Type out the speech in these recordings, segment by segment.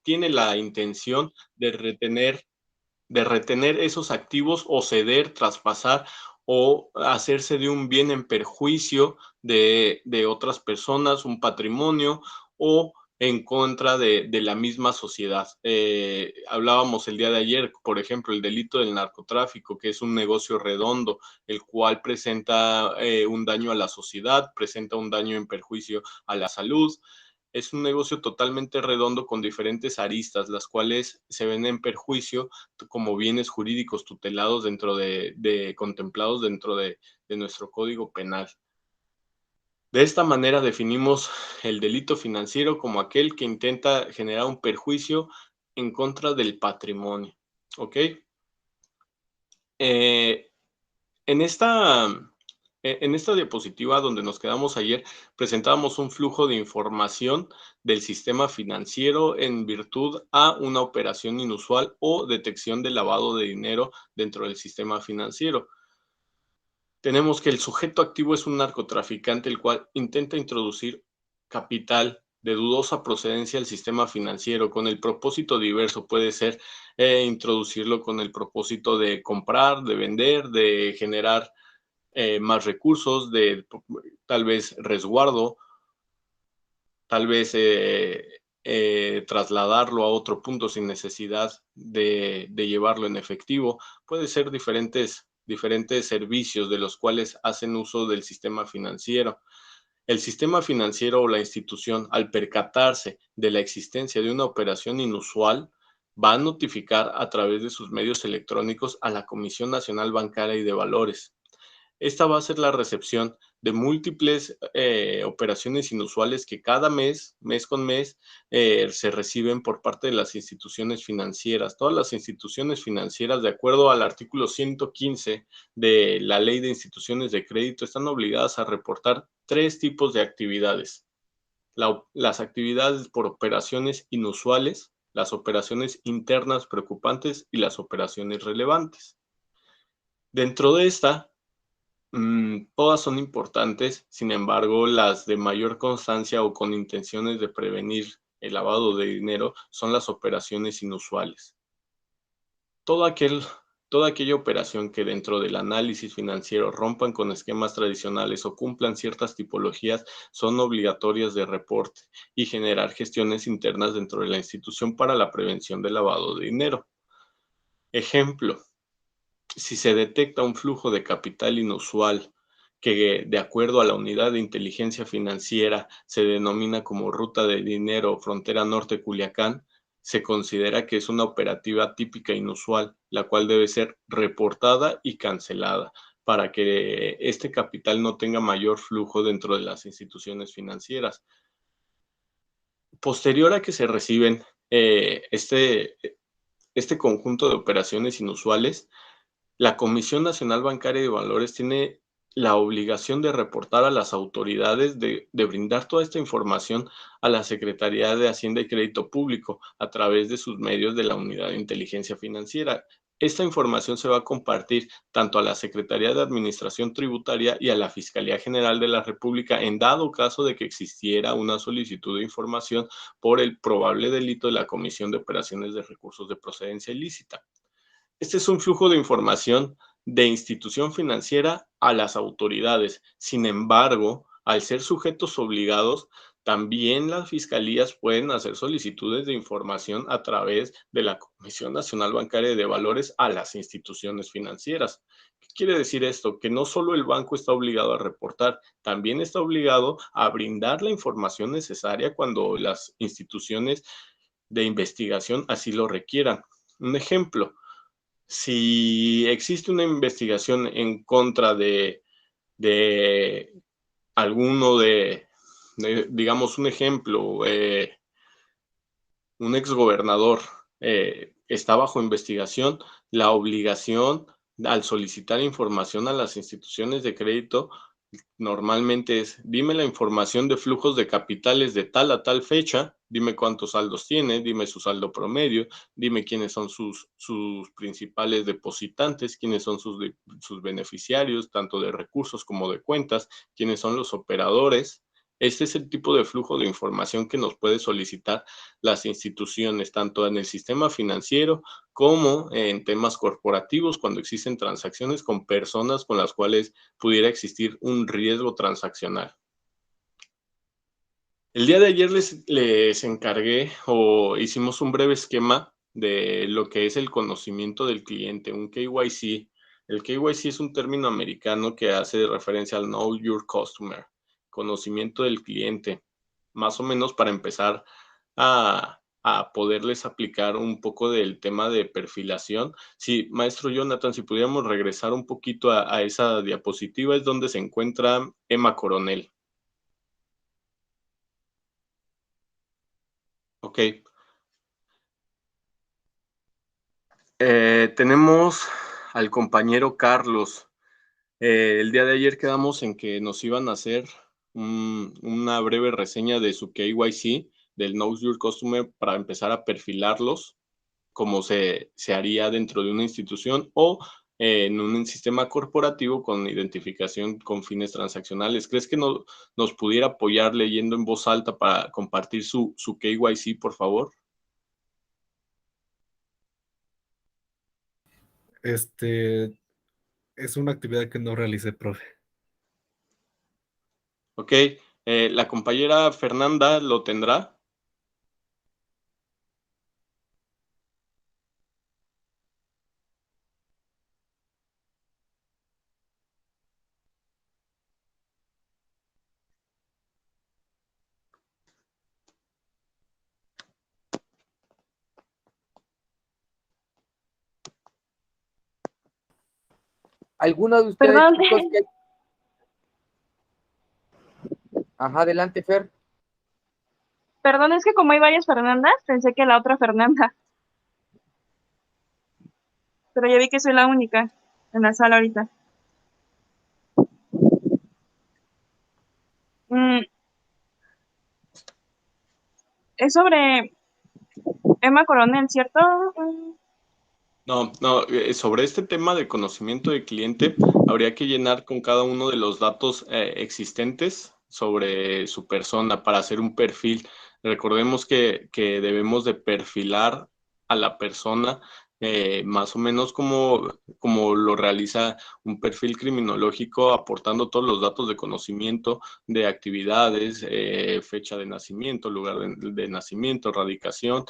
tiene la intención de retener esos activos o ceder, traspasar o hacerse de un bien en perjuicio de otras personas, un patrimonio o en contra de la misma sociedad. Hablábamos el día de ayer, por ejemplo, el delito del narcotráfico, que es un negocio redondo, el cual presenta un daño a la sociedad, presenta un daño en perjuicio a la salud. Es un negocio totalmente redondo con diferentes aristas, las cuales se ven en perjuicio como bienes jurídicos tutelados dentro contemplados dentro de nuestro Código Penal. De esta manera definimos el delito financiero como aquel que intenta generar un perjuicio en contra del patrimonio, ¿ok? Eh, en esta, en esta diapositiva donde nos quedamos ayer, presentábamos un flujo de información del sistema financiero en virtud a una operación inusual o detección de lavado de dinero dentro del sistema financiero. Tenemos que el sujeto activo es un narcotraficante, el cual intenta introducir capital de dudosa procedencia al sistema financiero con el propósito diverso. Puede ser introducirlo con el propósito de comprar, de vender, de generar más recursos, de tal vez resguardo, tal vez trasladarlo a otro punto sin necesidad de llevarlo en efectivo. Puede ser diferentes servicios de los cuales hacen uso del sistema financiero. El sistema financiero o la institución, al percatarse de la existencia de una operación inusual, va a notificar a través de sus medios electrónicos a la Comisión Nacional Bancaria y de Valores. Esta va a ser la recepción de múltiples operaciones inusuales que cada mes con mes, se reciben por parte de las instituciones financieras. Todas las instituciones financieras, de acuerdo al artículo 115 de la Ley de Instituciones de Crédito, están obligadas a reportar tres tipos de actividades. Las actividades por operaciones inusuales, las operaciones internas preocupantes y las operaciones relevantes. Dentro de esta, todas son importantes, sin embargo, las de mayor constancia o con intenciones de prevenir el lavado de dinero son las operaciones inusuales. Todo aquel, Toda aquella operación que dentro del análisis financiero rompan con esquemas tradicionales o cumplan ciertas tipologías son obligatorias de reporte y generar gestiones internas dentro de la institución para la prevención del lavado de dinero. Ejemplo, si se detecta un flujo de capital inusual que, de acuerdo a la unidad de inteligencia financiera, se denomina como ruta de dinero frontera norte Culiacán, se considera que es una operativa típica inusual, la cual debe ser reportada y cancelada para que este capital no tenga mayor flujo dentro de las instituciones financieras. Posterior a que se reciben este conjunto de operaciones inusuales, la Comisión Nacional Bancaria de Valores tiene la obligación de reportar a las autoridades, de brindar toda esta información a la Secretaría de Hacienda y Crédito Público a través de sus medios de la Unidad de Inteligencia Financiera. Esta información se va a compartir tanto a la Secretaría de Administración Tributaria y a la Fiscalía General de la República en dado caso de que existiera una solicitud de información por el probable delito de la comisión de operaciones de recursos de procedencia ilícita. Este es un flujo de información de institución financiera a las autoridades. Sin embargo, al ser sujetos obligados, también las fiscalías pueden hacer solicitudes de información a través de la Comisión Nacional Bancaria de Valores a las instituciones financieras. ¿Qué quiere decir esto? Que no solo el banco está obligado a reportar, también está obligado a brindar la información necesaria cuando las instituciones de investigación así lo requieran. Un ejemplo, si existe una investigación en contra de alguno digamos un ejemplo, un exgobernador está bajo investigación, la obligación al solicitar información a las instituciones de crédito normalmente es, dime la información de flujos de capitales de tal a tal fecha, dime cuántos saldos tiene, dime su saldo promedio, dime quiénes son sus principales depositantes, quiénes son sus beneficiarios, tanto de recursos como de cuentas, quiénes son los operadores, Este es el tipo de flujo de información que nos puede solicitar las instituciones, tanto en el sistema financiero como en temas corporativos, cuando existen transacciones con personas con las cuales pudiera existir un riesgo transaccional. El día de ayer les encargué o hicimos un breve esquema de lo que es el conocimiento del cliente, un KYC. El KYC es un término americano que hace referencia al Know Your Customer, conocimiento del cliente, más o menos para empezar a poderles aplicar un poco del tema de perfilación. Sí, maestro Jonathan, si pudiéramos regresar un poquito a esa diapositiva, es donde se encuentra Emma Coronel. Ok. Tenemos al compañero Carlos. El día de ayer quedamos en que nos iban a hacer una breve reseña de su KYC, del Know Your Customer, para empezar a perfilarlos como se haría dentro de una institución o en un sistema corporativo con identificación con fines transaccionales. ¿Crees que nos pudiera apoyar leyendo en voz alta para compartir su KYC, por favor? Es una actividad que no realicé, profe. Ok, la compañera Fernanda lo tendrá. ¿Alguno de ustedes, Perdón, chicos, que... Ajá, adelante, Fer. perdón, es que como hay varias Fernandas, pensé que la otra Fernanda, pero ya vi que soy la única en la sala ahorita. Es sobre Emma Coronel, ¿cierto? No, sobre este tema de conocimiento de cliente, habría que llenar con cada uno de los datos existentes sobre su persona para hacer un perfil. Recordemos que debemos de perfilar a la persona más o menos como lo realiza un perfil criminológico, aportando todos los datos de conocimiento de actividades, fecha de nacimiento, lugar de nacimiento, radicación,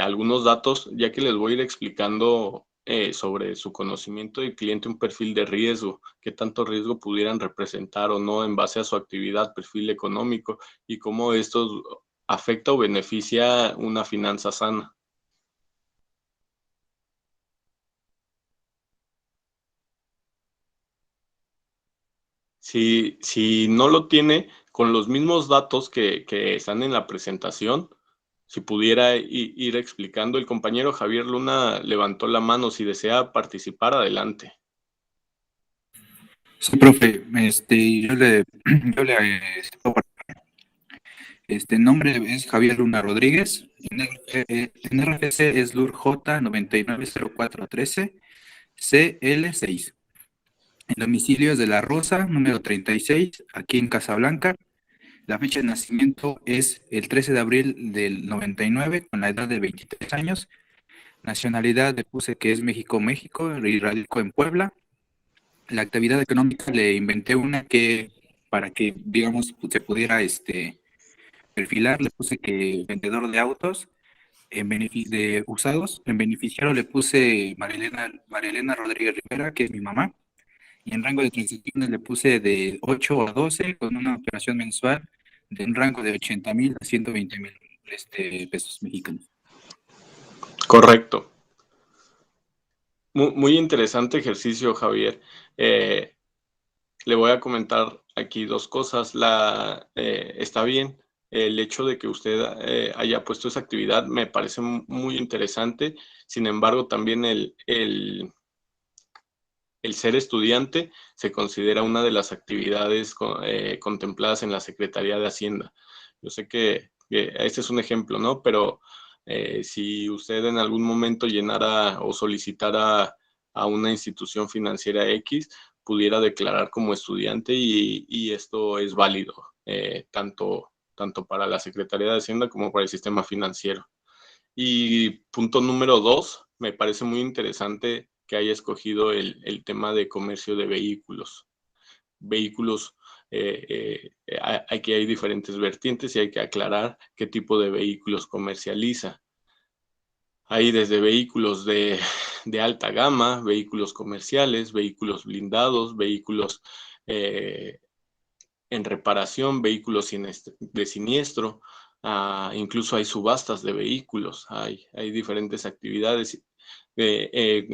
algunos datos, ya que les voy a ir explicando sobre su conocimiento del cliente, un perfil de riesgo, qué tanto riesgo pudieran representar o no en base a su actividad, perfil económico y cómo esto afecta o beneficia una finanza sana. Si no lo tiene, con los mismos datos que están en la presentación, si pudiera ir explicando, el compañero Javier Luna levantó la mano, si desea participar, adelante. Sí, profe, yo le nombre es Javier Luna Rodríguez, en RFC es LURJ 990413 CL6. El domicilio es de La Rosa, número 36, aquí en Casablanca. La fecha de nacimiento es el 13 de abril del 99, con la edad de 23 años. Nacionalidad le puse que es México, y radico en Puebla. La actividad económica le inventé una que, para que, digamos, se pudiera perfilar, le puse que vendedor de autos de usados. En beneficiario le puse María Elena Rodríguez Rivera, que es mi mamá. Y en rango de transacciones le puse de 8 a 12 con una operación mensual de un rango de 80,000 a 120,000 pesos mexicanos. Correcto. Muy interesante ejercicio, Javier. Le voy a comentar aquí dos cosas. Está bien, el hecho de que usted haya puesto esa actividad me parece muy interesante. Sin embargo, también el ser estudiante se considera una de las actividades contempladas en la Secretaría de Hacienda. Yo sé que este es un ejemplo, ¿no? Pero si usted en algún momento llenara o solicitara a una institución financiera X, pudiera declarar como estudiante y esto es válido. tanto para la Secretaría de Hacienda como para el sistema financiero. Y punto número 2, me parece muy interesante que haya escogido el tema de comercio de vehículos. Aquí hay diferentes vertientes y hay que aclarar qué tipo de vehículos comercializa. Hay desde vehículos de alta gama, vehículos comerciales, vehículos blindados, vehículos en reparación, vehículos de siniestro, incluso hay subastas de vehículos, hay diferentes actividades.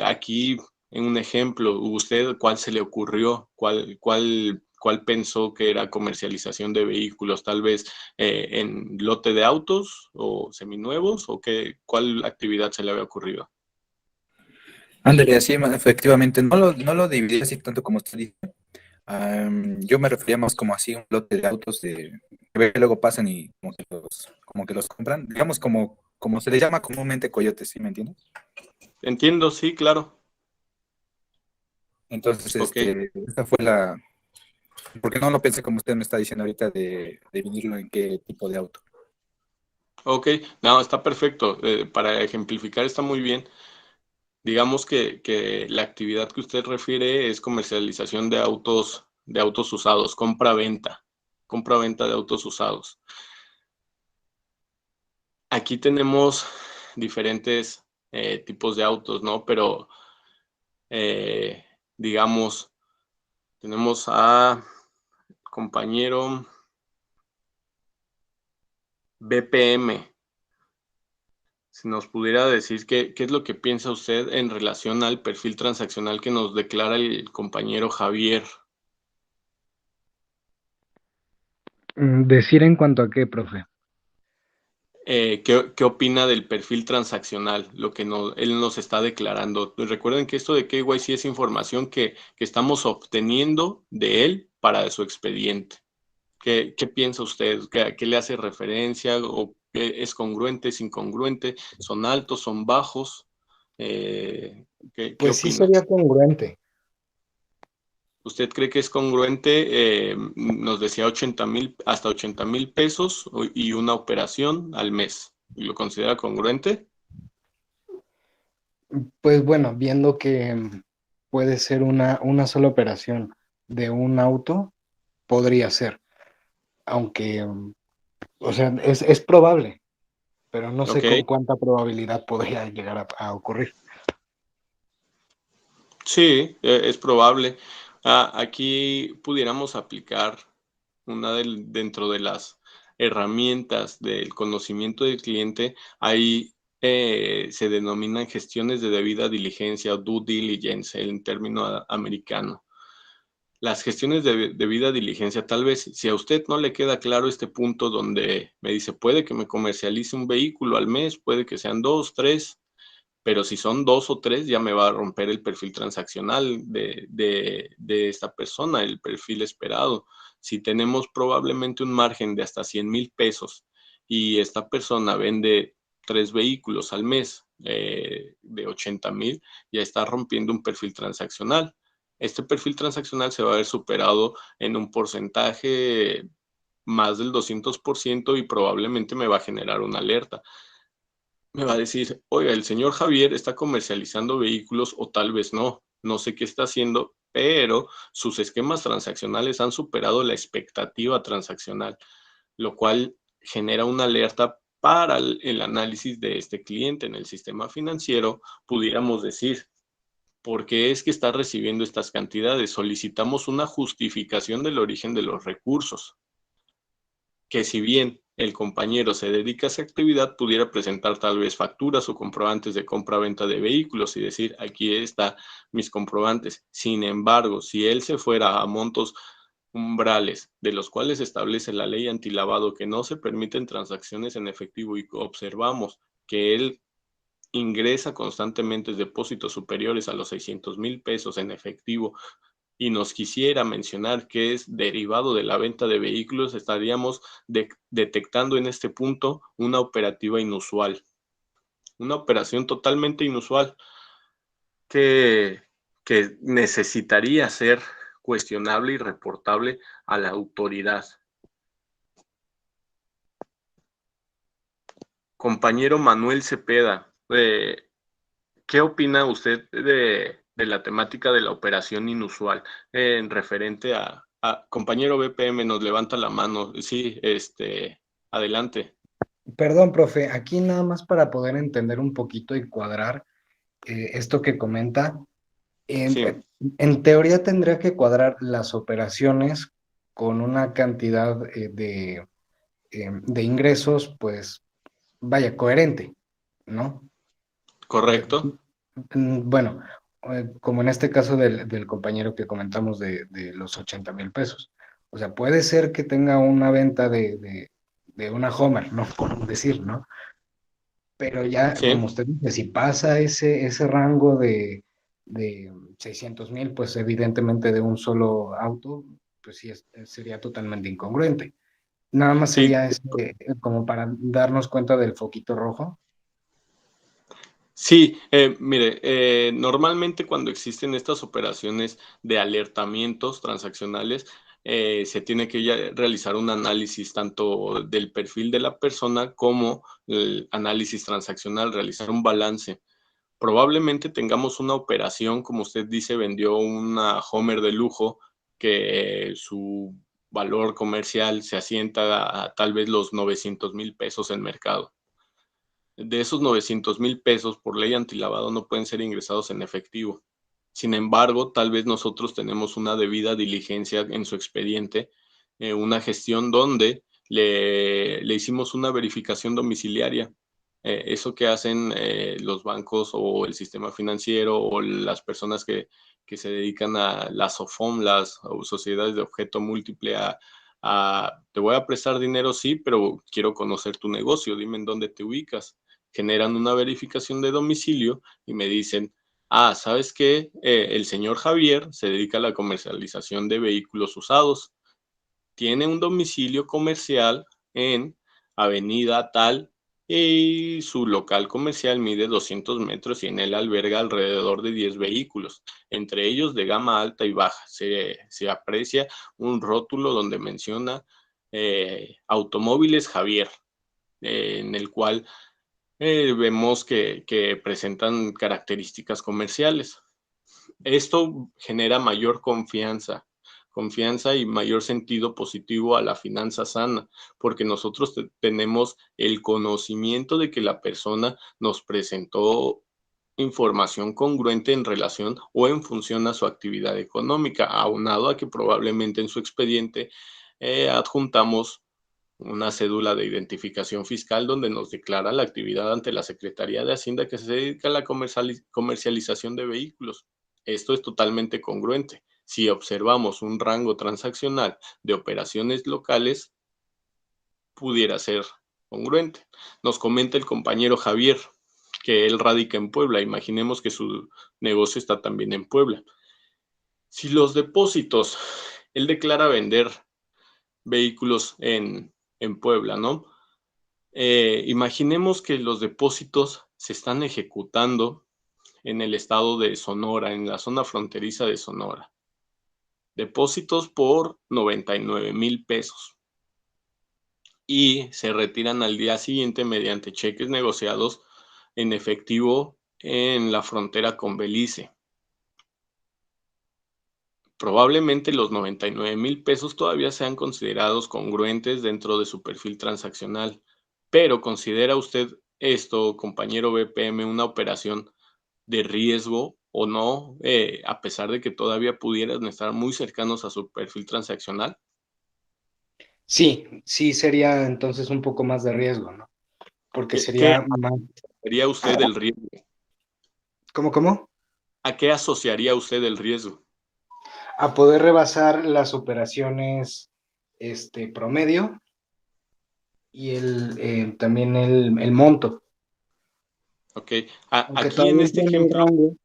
Aquí, en un ejemplo, ¿usted cuál se le ocurrió? ¿Cuál pensó que era comercialización de vehículos? ¿Tal vez en lote de autos o seminuevos? ¿O cuál actividad se le había ocurrido? Ándale, así efectivamente, no lo dividí así tanto como usted dice. Yo me refería más como así un lote de autos que luego pasan y como que los compran, digamos como se les llama comúnmente coyotes, ¿sí me entiendes? Entiendo, sí, claro. Entonces, Ok. esa fue porque no lo pensé como usted me está diciendo ahorita de dividirlo en qué tipo de auto. Ok, no, está perfecto. Para ejemplificar está muy bien. Digamos que la actividad que usted refiere es comercialización de autos usados, compra-venta de autos usados. Aquí tenemos diferentes tipos de autos, ¿no? Pero, digamos, tenemos a compañero BPM. Si nos pudiera decir qué es lo que piensa usted en relación al perfil transaccional que nos declara el compañero Javier. Decir en cuanto a qué, profe. ¿Qué opina del perfil transaccional? Lo que él nos está declarando. Recuerden que esto de KYC es información que estamos obteniendo de él para su expediente. ¿Qué piensa usted? ¿A qué le hace referencia? ¿O es congruente, es incongruente? ¿Son altos, son bajos? ¿Qué Pues sí opina? sería congruente. ¿Usted cree que es congruente? Nos decía hasta 80,000 pesos y una operación al mes. ¿Lo considera congruente? Pues bueno, viendo que puede ser una sola operación de un auto, podría ser. Aunque, o sea, es probable, pero no sé Ok, con cuánta probabilidad podría llegar a ocurrir. sí, es probable. Aquí pudiéramos aplicar dentro de las herramientas del conocimiento del cliente, ahí se denominan gestiones de debida diligencia o due diligence en término americano. Las gestiones de debida diligencia, tal vez si a usted no le queda claro este punto donde me dice, puede que me comercialice un vehículo al mes, puede que sean 2, 3, pero si son 2 o 3 ya me va a romper el perfil transaccional de esta persona, el perfil esperado. Si tenemos probablemente un margen de hasta 100,000 pesos y esta persona vende 3 vehículos al mes de 80,000, ya está rompiendo un perfil transaccional. Este perfil transaccional se va a ver superado en un porcentaje más del 200% y probablemente me va a generar una alerta. Me va a decir, oiga, el señor Javier está comercializando vehículos o tal vez no sé qué está haciendo, pero sus esquemas transaccionales han superado la expectativa transaccional, lo cual genera una alerta para el análisis de este cliente en el sistema financiero. Pudiéramos decir, ¿por qué es que está recibiendo estas cantidades? Solicitamos una justificación del origen de los recursos, que si bien el compañero se dedica a esa actividad, pudiera presentar tal vez facturas o comprobantes de compra-venta de vehículos y decir, aquí están mis comprobantes. Sin embargo, si él se fuera a montos umbrales de los cuales establece la ley antilavado que no se permiten transacciones en efectivo y observamos que él ingresa constantemente depósitos superiores a los 600,000 pesos en efectivo y nos quisiera mencionar que es derivado de la venta de vehículos, estaríamos detectando en este punto una operativa inusual, una operación totalmente inusual que necesitaría ser cuestionable y reportable a la autoridad. Compañero Manuel Cepeda, ¿qué opina usted de la temática de la operación inusual en referente compañero BPM nos levanta la mano? Sí, adelante. Perdón, profe, aquí nada más para poder entender un poquito y cuadrar esto que comenta. Sí, En teoría tendría que cuadrar las operaciones con una cantidad de ingresos, pues vaya, coherente, ¿no? O sea, correcto. bueno, como en este caso del compañero que comentamos de los 80,000 pesos. O sea, puede ser que tenga una venta de una Homer, ¿no? Por decir, ¿no? Pero ya, como Sí, usted dice, si pasa ese rango de 600,000, pues evidentemente de un solo auto, pues sí, sería totalmente incongruente. Nada más sí. sería como para darnos cuenta del foquito rojo. Sí, mire, normalmente cuando existen estas operaciones de alertamientos transaccionales, se tiene que ya realizar un análisis tanto del perfil de la persona como el análisis transaccional, realizar un balance. Probablemente tengamos una operación, como usted dice, vendió una Homer de lujo que su valor comercial se asienta a tal vez los 900,000 pesos en mercado. De esos 900,000 pesos, por ley antilavado, no pueden ser ingresados en efectivo. Sin embargo, tal vez nosotros tenemos una debida diligencia en su expediente, una gestión donde le hicimos una verificación domiciliaria. Eso que hacen los bancos o el sistema financiero o las personas que se dedican a las SOFOM, las sociedades de objeto múltiple, te voy a prestar dinero, sí, pero quiero conocer tu negocio, dime en dónde te ubicas. Generan una verificación de domicilio y me dicen, ¿sabes qué? El señor Javier se dedica a la comercialización de vehículos usados. Tiene un domicilio comercial en avenida tal y su local comercial mide 200 metros y en él alberga alrededor de 10 vehículos, entre ellos de gama alta y baja. Se aprecia un rótulo donde menciona Automóviles Javier, en el cual vemos que presentan características comerciales. Esto genera mayor confianza y mayor sentido positivo a la finanza sana, porque nosotros tenemos el conocimiento de que la persona nos presentó información congruente en relación o en función a su actividad económica, aunado a que probablemente en su expediente adjuntamos una cédula de identificación fiscal donde nos declara la actividad ante la Secretaría de Hacienda que se dedica a la comercialización de vehículos. Esto es totalmente congruente. Si observamos un rango transaccional de operaciones locales, pudiera ser congruente. Nos comenta el compañero Javier que él radica en Puebla. Imaginemos que su negocio está también en Puebla. Si los depósitos, él declara vender vehículos en Puebla, ¿no? Imaginemos que los depósitos se están ejecutando en el estado de Sonora, en la zona fronteriza de Sonora. Depósitos por 99,000 pesos. Y se retiran al día siguiente mediante cheques negociados en efectivo en la frontera con Belice. Probablemente los 99,000 pesos todavía sean considerados congruentes dentro de su perfil transaccional, pero ¿considera usted esto, compañero BPM, una operación de riesgo o no, a pesar de que todavía pudieran estar muy cercanos a su perfil transaccional? Sí, sí sería entonces un poco más de riesgo, ¿no? Porque ¿Qué sería más... asociaría usted el riesgo? ¿Cómo? ¿A qué asociaría usted el riesgo? A poder rebasar las operaciones promedio y también el monto. Ok, Aunque aquí en todavía este tiene un ejemplo, rango,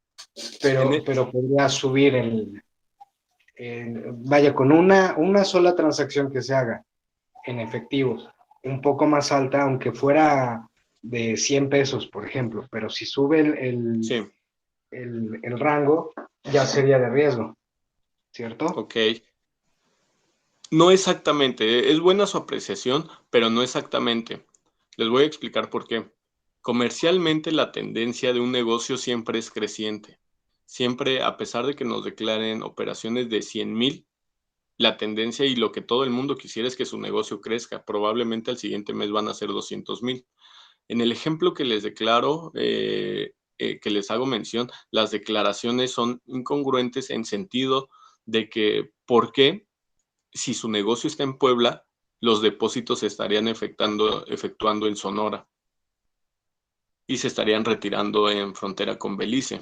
en pero podría subir vaya, con una sola transacción que se haga en efectivos, un poco más alta, aunque fuera de 100 pesos, por ejemplo, pero si sube sí, el rango, ya sería de riesgo, ¿cierto? ok. No exactamente, es buena su apreciación, pero no exactamente. Les voy a explicar por qué. Comercialmente, la tendencia de un negocio siempre es creciente. Siempre, a pesar de que nos declaren operaciones de 100,000, la tendencia y lo que todo el mundo quisiera es que su negocio crezca. Probablemente al siguiente mes van a ser 200,000. En el ejemplo que les declaro, que les hago mención, las declaraciones son incongruentes en sentido de que, ¿por qué? Si su negocio está en Puebla, los depósitos se estarían efectuando en Sonora y se estarían retirando en frontera con Belice.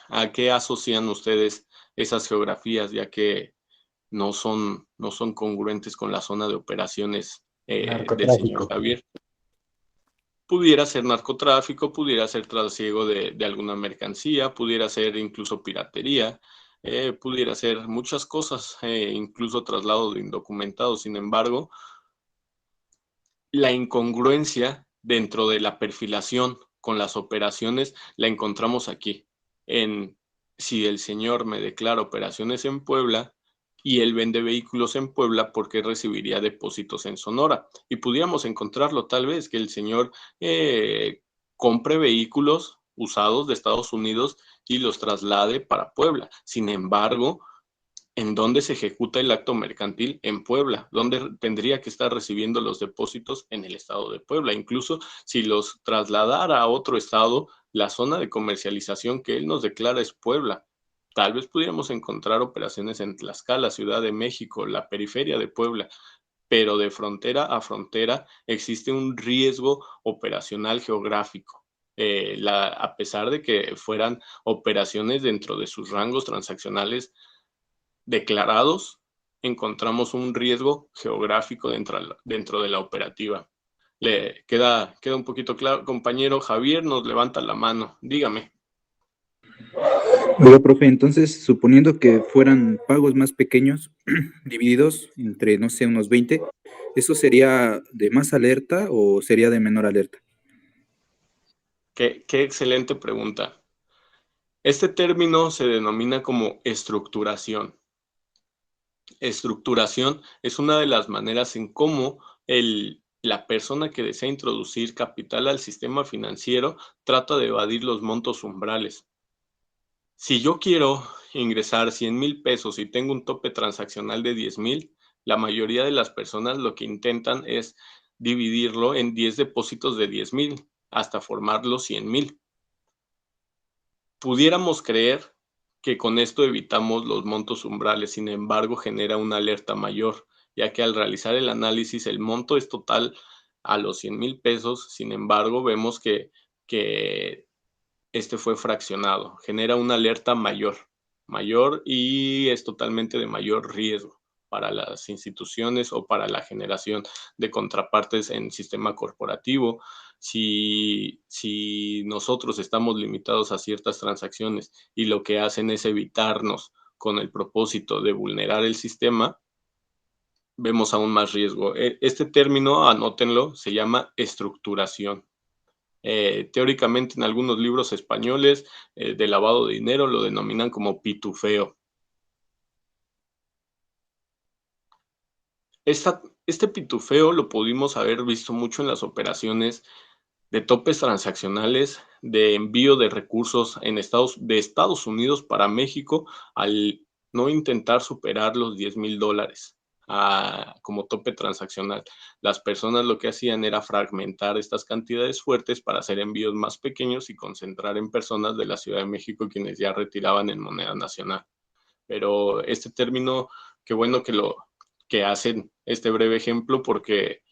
¿A qué asocian ustedes esas geografías, ya que no son congruentes con la zona de operaciones del señor Narcotráfico. Javier? Pudiera ser narcotráfico, pudiera ser trasiego de alguna mercancía, pudiera ser incluso piratería, pudiera ser muchas cosas, incluso traslado de indocumentados. Sin embargo, la incongruencia dentro de la perfilación con las operaciones la encontramos aquí, en si el señor me declara operaciones en Puebla y él vende vehículos en Puebla, ¿por qué recibiría depósitos en Sonora? Y pudiéramos encontrarlo tal vez, que el señor compre vehículos usados de Estados Unidos y los traslade para Puebla. Sin embargo, ¿en dónde se ejecuta el acto mercantil? En Puebla. ¿Dónde tendría que estar recibiendo los depósitos? En el estado de Puebla. Incluso si los trasladara a otro estado, la zona de comercialización que él nos declara es Puebla. Tal vez pudiéramos encontrar operaciones en Tlaxcala, Ciudad de México, la periferia de Puebla, pero de frontera a frontera existe un riesgo operacional geográfico. A pesar de que fueran operaciones dentro de sus rangos transaccionales declarados, encontramos un riesgo geográfico dentro de la operativa. ¿Le queda un poquito claro? Compañero Javier nos levanta la mano. Dígame. Oiga, profe, entonces, suponiendo que fueran pagos más pequeños, divididos entre, no sé, unos 20, ¿eso sería de más alerta o sería de menor alerta? Qué excelente pregunta. Este término se denomina como estructuración. Estructuración es una de las maneras en cómo la persona que desea introducir capital al sistema financiero trata de evadir los montos umbrales. Si yo quiero ingresar 100,000 pesos y tengo un tope transaccional de 10,000, la mayoría de las personas lo que intentan es dividirlo en 10 depósitos de 10,000 hasta formar los 100,000. Pudiéramos creer que con esto evitamos los montos umbrales, sin embargo genera una alerta mayor, ya que al realizar el análisis el monto es total a los 100,000 pesos, sin embargo vemos que este fue fraccionado, genera una alerta mayor y es totalmente de mayor riesgo para las instituciones o para la generación de contrapartes en sistema corporativo. Si nosotros estamos limitados a ciertas transacciones y lo que hacen es evitarnos con el propósito de vulnerar el sistema, vemos aún más riesgo. Este término, anótenlo, se llama estructuración. Teóricamente en algunos libros españoles de lavado de dinero lo denominan como pitufeo. Este pitufeo lo pudimos haber visto mucho en las operaciones de topes transaccionales, de envío de recursos de Estados Unidos para México, al no intentar superar los $10,000 como tope transaccional. Las personas lo que hacían era fragmentar estas cantidades fuertes para hacer envíos más pequeños y concentrar en personas de la Ciudad de México quienes ya retiraban en moneda nacional. Pero este término, qué bueno que hacen este breve ejemplo, porque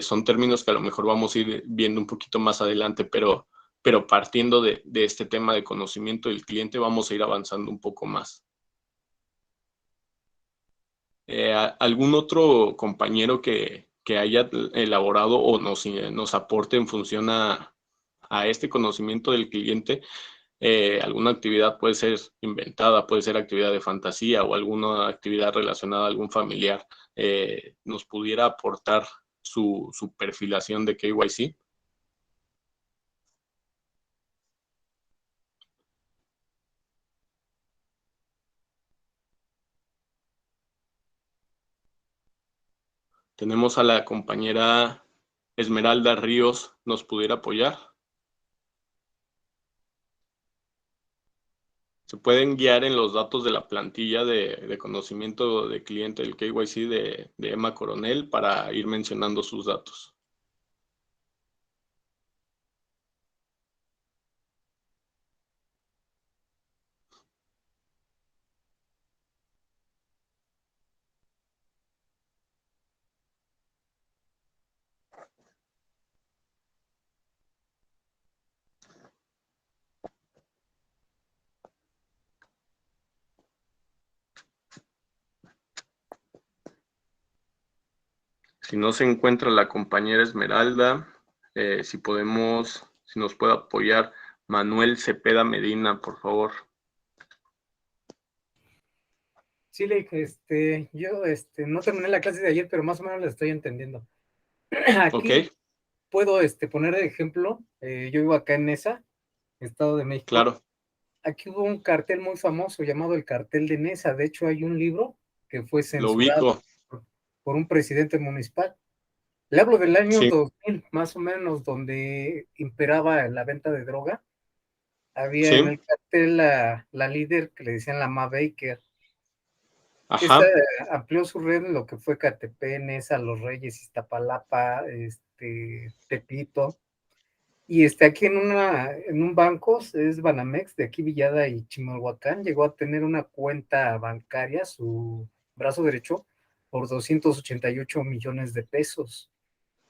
son términos que a lo mejor vamos a ir viendo un poquito más adelante, pero partiendo de este tema de conocimiento del cliente vamos a ir avanzando un poco más. ¿Algún otro compañero que haya elaborado o nos aporte en función a este conocimiento del cliente? Alguna actividad puede ser inventada, puede ser actividad de fantasía o alguna actividad relacionada a algún familiar, nos pudiera aportar su perfilación de KYC. Tenemos a la compañera Esmeralda Ríos nos pudiera apoyar. Se pueden guiar en los datos de la plantilla de conocimiento de cliente del KYC de Emma Coronel para ir mencionando sus datos. Si no se encuentra la compañera Esmeralda, si nos puede apoyar Manuel Cepeda Medina, por favor. Sí, yo no terminé la clase de ayer, pero más o menos la estoy entendiendo. Aquí Ok, puedo poner de ejemplo, yo vivo acá en Nesa, Estado de México. claro. Aquí hubo un cartel muy famoso llamado el cartel de Nesa. De hecho, hay un libro que fue Lo censurado ubico. por un presidente municipal. Le hablo del año Sí. 2000, más o menos, donde imperaba la venta de droga. Había Sí. en el cartel la líder que le decían la Ma Baker. Ajá. Esta amplió su red en lo que fue Catepec, Nesa, Los Reyes, Iztapalapa, Tepito. Y aquí en un banco, es Banamex, de aquí Villada y Chimalhuacán, llegó a tener una cuenta bancaria, su brazo derecho, por 288 millones de pesos,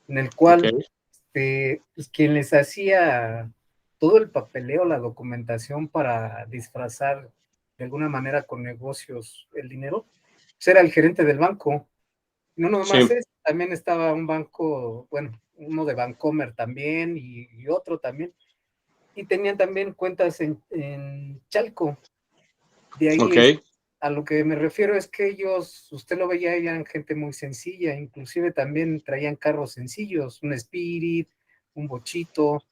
en el cual Ok. pues, quien les hacía todo el papeleo, la documentación para disfrazar de alguna manera con negocios el dinero, pues era el gerente del banco. No nomás Sí. también estaba un banco, bueno, uno de Bancomer también y otro también. Y tenían también cuentas en Chalco. De ahí Ok. a lo que me refiero es que ellos, usted lo veía, eran gente muy sencilla, inclusive también traían carros sencillos, un Spirit, un Bochito,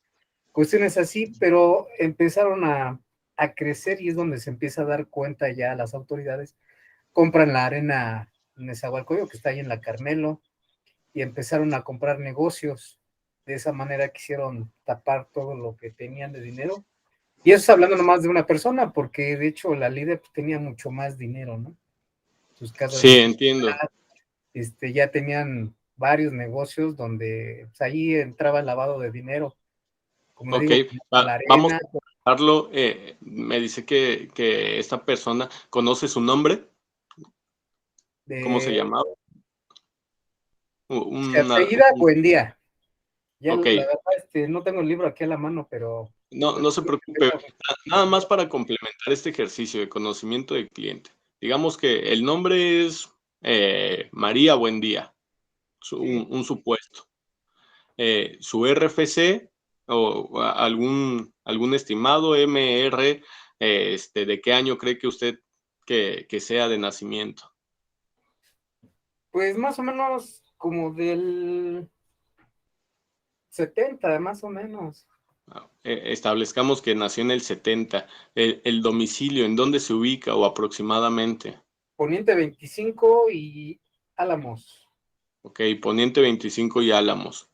cuestiones así, pero empezaron a crecer y es donde se empieza a dar cuenta ya las autoridades. Compran la arena Nezahualcóyotl, que está ahí en la Carmelo, y empezaron a comprar negocios. De esa manera quisieron tapar todo lo que tenían de dinero. Y eso es hablando nomás de una persona, porque de hecho la líder tenía mucho más dinero, ¿no? Sus casas Sí, de entiendo. ya tenían varios negocios donde pues, ahí entraba el lavado de dinero. Como le Ok, digo, la vamos arena. a comentarlo. Me dice que esta persona conoce su nombre. ¿Cómo se llamaba? Se apellida Buendía. Ya Ok, la verdad, no tengo el libro aquí a la mano, pero no se preocupe. Nada más para complementar este ejercicio de conocimiento del cliente. Digamos que el nombre es María Buendía, un supuesto. Su RFC o algún estimado MR, ¿de qué año cree que usted que sea de nacimiento? pues más o menos como del 70, más o menos. Establezcamos que nació en el 70. El domicilio, ¿en dónde se ubica o aproximadamente? Poniente 25 y Álamos. Ok, Poniente 25 y Álamos.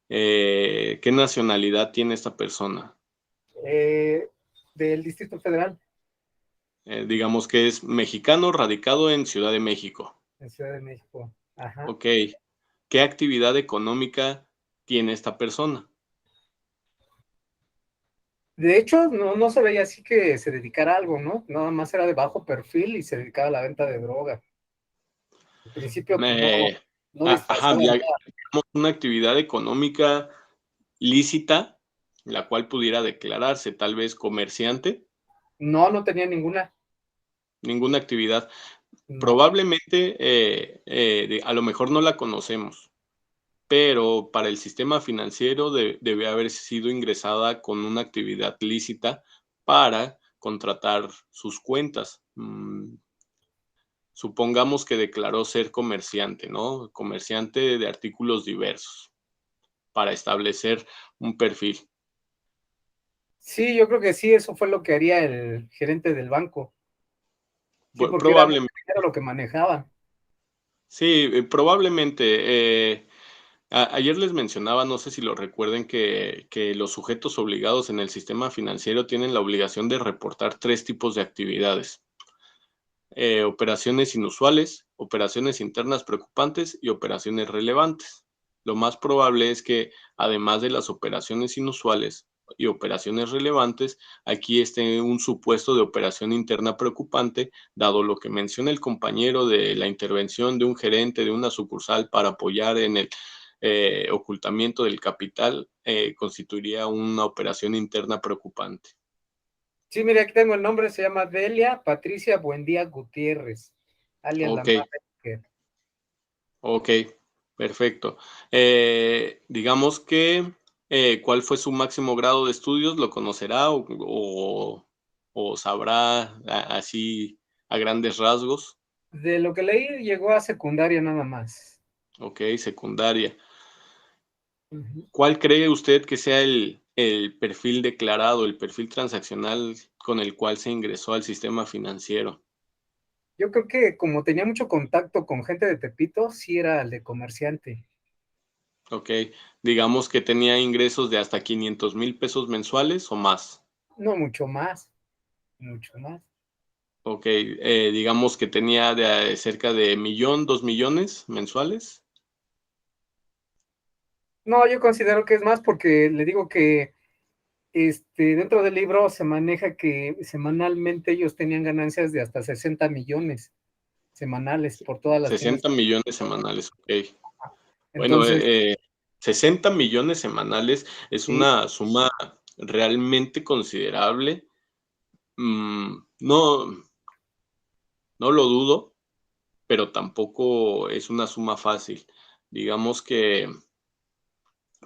¿Qué nacionalidad tiene esta persona? Del Distrito Federal, Digamos que es mexicano radicado en Ciudad de México. en Ciudad de México. Ajá. Ok. ¿Qué actividad económica tiene esta persona? De hecho, no se veía así que se dedicara a algo, ¿no? Nada más era de bajo perfil y se dedicaba a la venta de droga. Al principio, pues no Ajá, disfrazaba nada. digamos, una actividad económica lícita, la cual pudiera declararse tal vez comerciante, No tenía ninguna. ninguna actividad. No. Probablemente, a lo mejor no la conocemos, pero para el sistema financiero debe haber sido ingresada con una actividad lícita para contratar sus cuentas. Supongamos que declaró ser comerciante, ¿no? Comerciante de artículos diversos para establecer un perfil. Sí, yo creo que sí, eso fue lo que haría el gerente del banco. Sí, porque era mucho Probablemente. dinero lo que manejaba. Sí, probablemente. Ayer les mencionaba, no sé si lo recuerden, que los sujetos obligados en el sistema financiero tienen la obligación de reportar 3 tipos de actividades: operaciones inusuales, operaciones internas preocupantes y operaciones relevantes. Lo más probable es que, además de las operaciones inusuales y operaciones relevantes, aquí esté un supuesto de operación interna preocupante, dado lo que menciona el compañero de la intervención de un gerente de una sucursal para apoyar en el ocultamiento del capital, constituiría una operación interna preocupante. Sí, mira, aquí tengo el nombre, se llama Delia Patricia Buendía Gutiérrez, alias la Ok. Mala Mujer. Ok, perfecto. Digamos que, ¿cuál fue su máximo grado de estudios? ¿Lo conocerá o sabrá así a grandes rasgos? De lo que leí, llegó a secundaria nada más. Ok, secundaria. Ujú. ¿Cuál cree usted que sea el perfil declarado, el perfil transaccional con el cual se ingresó al sistema financiero? Yo creo que como tenía mucho contacto con gente de Tepito, sí era el de comerciante. Ok, digamos que tenía ingresos de hasta 500,000 pesos mensuales o más. No, mucho más, mucho más. Ok, digamos que tenía cerca de 1,000,000, 2,000,000 mensuales. No, yo considero que es más porque le digo que dentro del libro se maneja que semanalmente ellos tenían ganancias de hasta 60 millones semanales por todas las tiendas. 60 millones semanales, ok. Bueno, Entonces, 60 millones semanales es sí, una suma realmente considerable. No, no lo dudo, pero tampoco es una suma fácil. Digamos que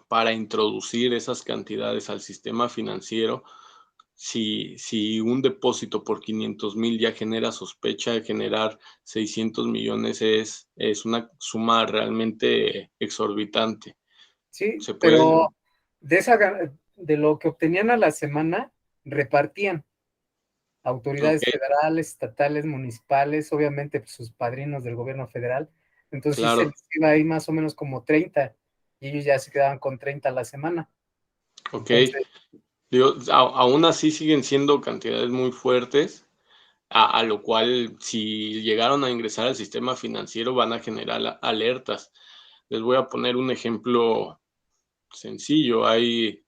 para introducir esas cantidades al sistema financiero, si un depósito por 500,000 ya genera sospecha, generar 600 millones es una suma realmente exorbitante. sí, Se pero pueden, de lo que obtenían a la semana, repartían ok, autoridades federales, estatales, municipales, obviamente pues, sus padrinos del gobierno federal. Entonces sí se claro, les iba ahí más o menos como 30 y ellos ya se quedaban con 30 a la semana. ok. Entonces, Digo, aún así siguen siendo cantidades muy fuertes, a lo cual si llegaron a ingresar al sistema financiero van a generar alertas. Les voy a poner un ejemplo sencillo. Hay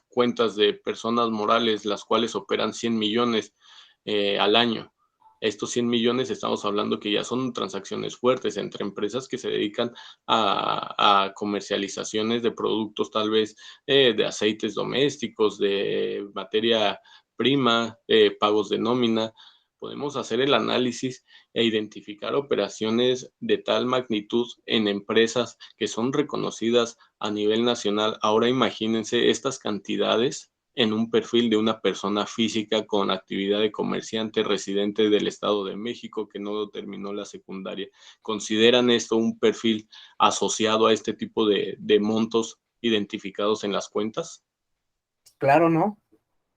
cuentas de personas morales las cuales operan 100 millones al año. Estos 100 millones estamos hablando que ya son transacciones fuertes entre empresas que se dedican a comercializaciones de productos tal vez de aceites domésticos, de materia prima, pagos de nómina. Podemos hacer el análisis e identificar operaciones de tal magnitud en empresas que son reconocidas a nivel nacional. Ahora imagínense estas cantidades en un perfil de una persona física con actividad de comerciante residente del Estado de México que no terminó la secundaria. ¿Consideran esto un perfil asociado a este tipo de montos identificados en las cuentas? claro, ¿no?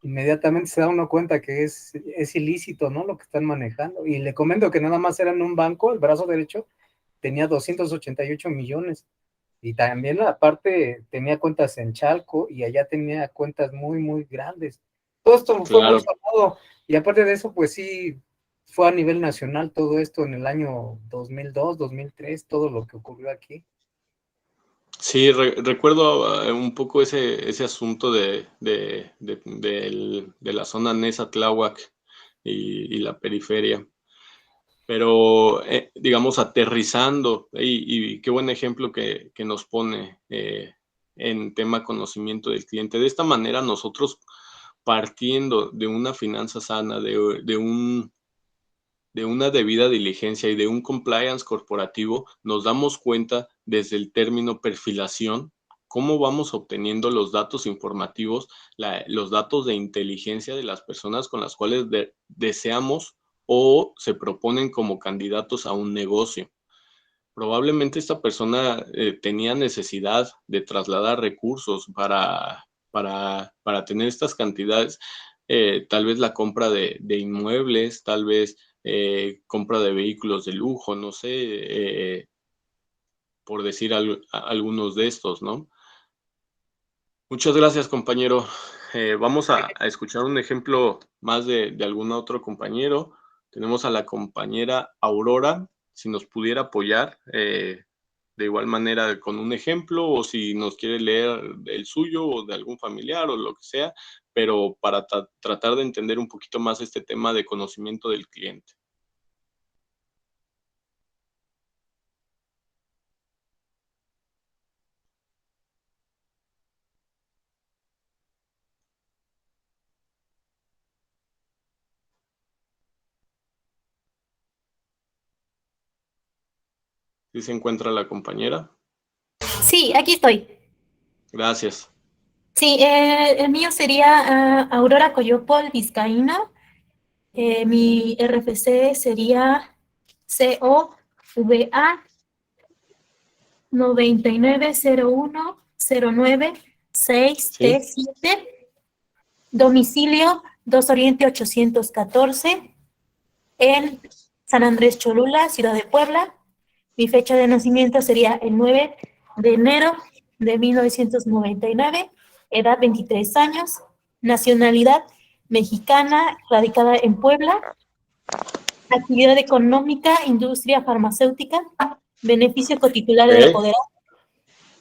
Inmediatamente se da uno cuenta que es ilícito, ¿no? Lo que están manejando. Y le comento que nada más era en un banco, el brazo derecho tenía 288 millones. Y también aparte tenía cuentas en Chalco y allá tenía cuentas muy, muy grandes. Todo esto fue muy Claro. sonado. Y aparte de eso, pues sí, fue a nivel nacional todo esto en el año 2002, 2003, todo lo que ocurrió aquí. Sí, recuerdo un poco ese asunto de la zona Nesa Tláhuac y la periferia. Pero, digamos, aterrizando, y qué buen ejemplo que nos pone en tema conocimiento del cliente. De esta manera, nosotros partiendo de una finanza sana, de una debida diligencia y de un compliance corporativo, nos damos cuenta desde el término perfilación cómo vamos obteniendo los datos informativos, los datos de inteligencia de las personas con las cuales deseamos o se proponen como candidatos a un negocio. Probablemente esta persona tenía necesidad de trasladar recursos para tener estas cantidades, tal vez la compra de inmuebles, tal vez compra de vehículos de lujo, no sé, por decir algunos de estos, ¿no? Muchas gracias, compañero. Vamos a escuchar un ejemplo más de algún otro compañero. Tenemos a la compañera Aurora, si nos pudiera apoyar de igual manera con un ejemplo, o si nos quiere leer el suyo o de algún familiar o lo que sea, pero para tratar de entender un poquito más este tema de conocimiento del cliente. ¿Sí se encuentra la compañera? Sí, aquí estoy. Gracias. Sí, el mío sería Aurora Coyopol Vizcaíno. Mi RFC sería COVA 9901096T7. Domicilio 2 Oriente 814 en San Andrés Cholula, Ciudad de Puebla. Mi fecha de nacimiento sería el 9 de enero de 1999, edad 23 años, nacionalidad mexicana, radicada en Puebla, actividad económica, industria farmacéutica, beneficio cotitular del apoderado.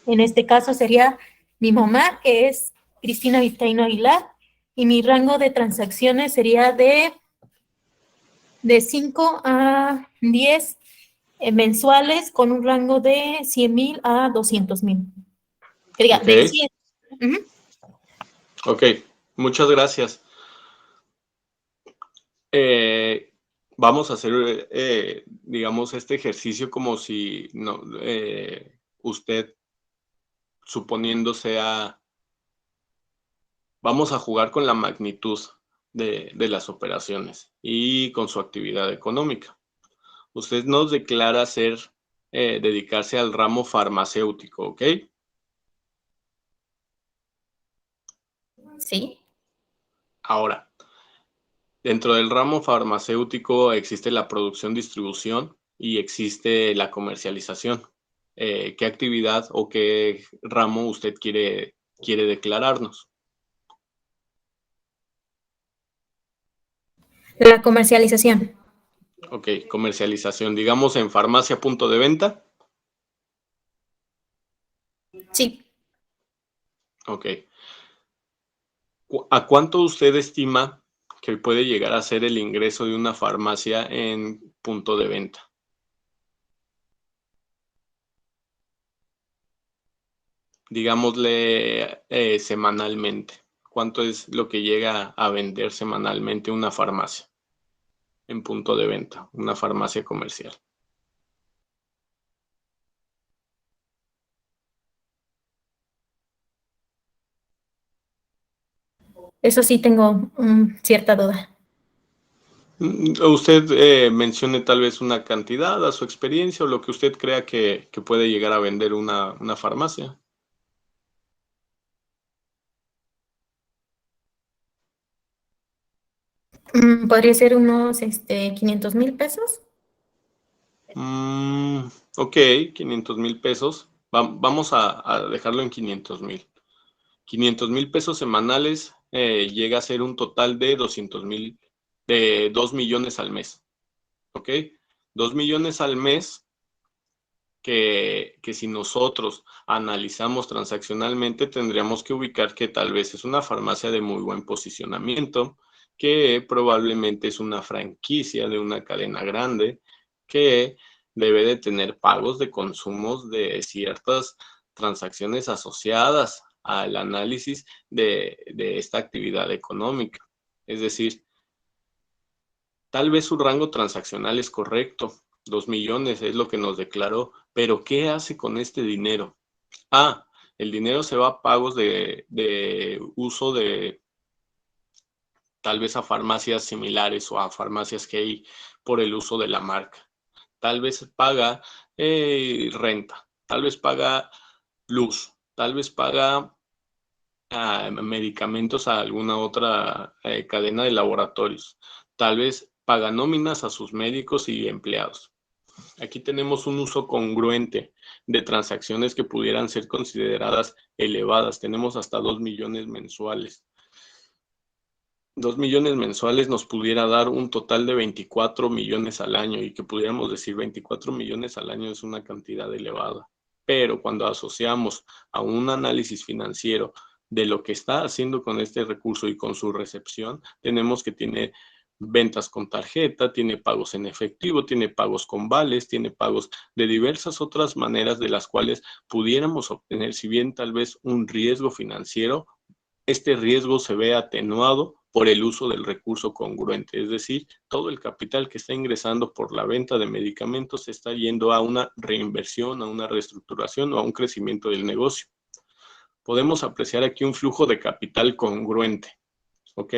En este caso sería mi mamá, que es Cristina Vizcaíno Aguilar, y mi rango de transacciones sería de 5 a 10 mensuales, con un rango de 100,000 a 200,000. Que diga, de 100. Ok, muchas gracias. Vamos a hacer, digamos, este ejercicio como si no, usted, suponiendo sea, vamos a jugar con la magnitud de las operaciones y con su actividad económica. Usted nos declara dedicarse al ramo farmacéutico, ¿ok? Sí. Ahora, dentro del ramo farmacéutico existe la producción, distribución y existe la comercialización. ¿Qué actividad o qué ramo usted quiere declararnos? La comercialización. Ok, comercialización. Digamos en farmacia, punto de venta. Sí. Ok. ¿A cuánto usted estima que puede llegar a ser el ingreso de una farmacia en punto de venta? Digámosle semanalmente. ¿Cuánto es lo que llega a vender semanalmente una farmacia en punto de venta, una farmacia comercial? Eso sí tengo cierta duda. Usted mencione tal vez una cantidad a su experiencia o lo que usted crea que puede llegar a vender una farmacia. ¿Podría ser unos 500,000 pesos? Ok, 500,000 pesos. Vamos a dejarlo en 500,000. 500,000 pesos semanales llega a ser un total de 200,000, de 2 millones al mes. ¿Ok? 2 millones al mes que si nosotros analizamos transaccionalmente tendríamos que ubicar que tal vez es una farmacia de muy buen posicionamiento, que probablemente es una franquicia de una cadena grande, que debe de tener pagos de consumos de ciertas transacciones asociadas al análisis de esta actividad económica. Es decir, tal vez su rango transaccional es correcto, 2 millones es lo que nos declaró, pero ¿qué hace con este dinero? El dinero se va a pagos de uso de tal vez a farmacias similares o a farmacias que hay por el uso de la marca. Tal vez paga renta, tal vez paga luz, tal vez paga medicamentos a alguna otra cadena de laboratorios, tal vez paga nóminas a sus médicos y empleados. Aquí tenemos un uso congruente de transacciones que pudieran ser consideradas elevadas. Tenemos hasta 2 millones mensuales. 2 millones mensuales nos pudiera dar un total de 24 millones al año, y que pudiéramos decir 24 millones al año es una cantidad elevada. Pero cuando asociamos a un análisis financiero de lo que está haciendo con este recurso y con su recepción, tenemos que tiene ventas con tarjeta, tiene pagos en efectivo, tiene pagos con vales, tiene pagos de diversas otras maneras de las cuales pudiéramos obtener, si bien tal vez un riesgo financiero, este riesgo se ve atenuado por el uso del recurso congruente, es decir, todo el capital que está ingresando por la venta de medicamentos está yendo a una reinversión, a una reestructuración o a un crecimiento del negocio. Podemos apreciar aquí un flujo de capital congruente, ¿ok?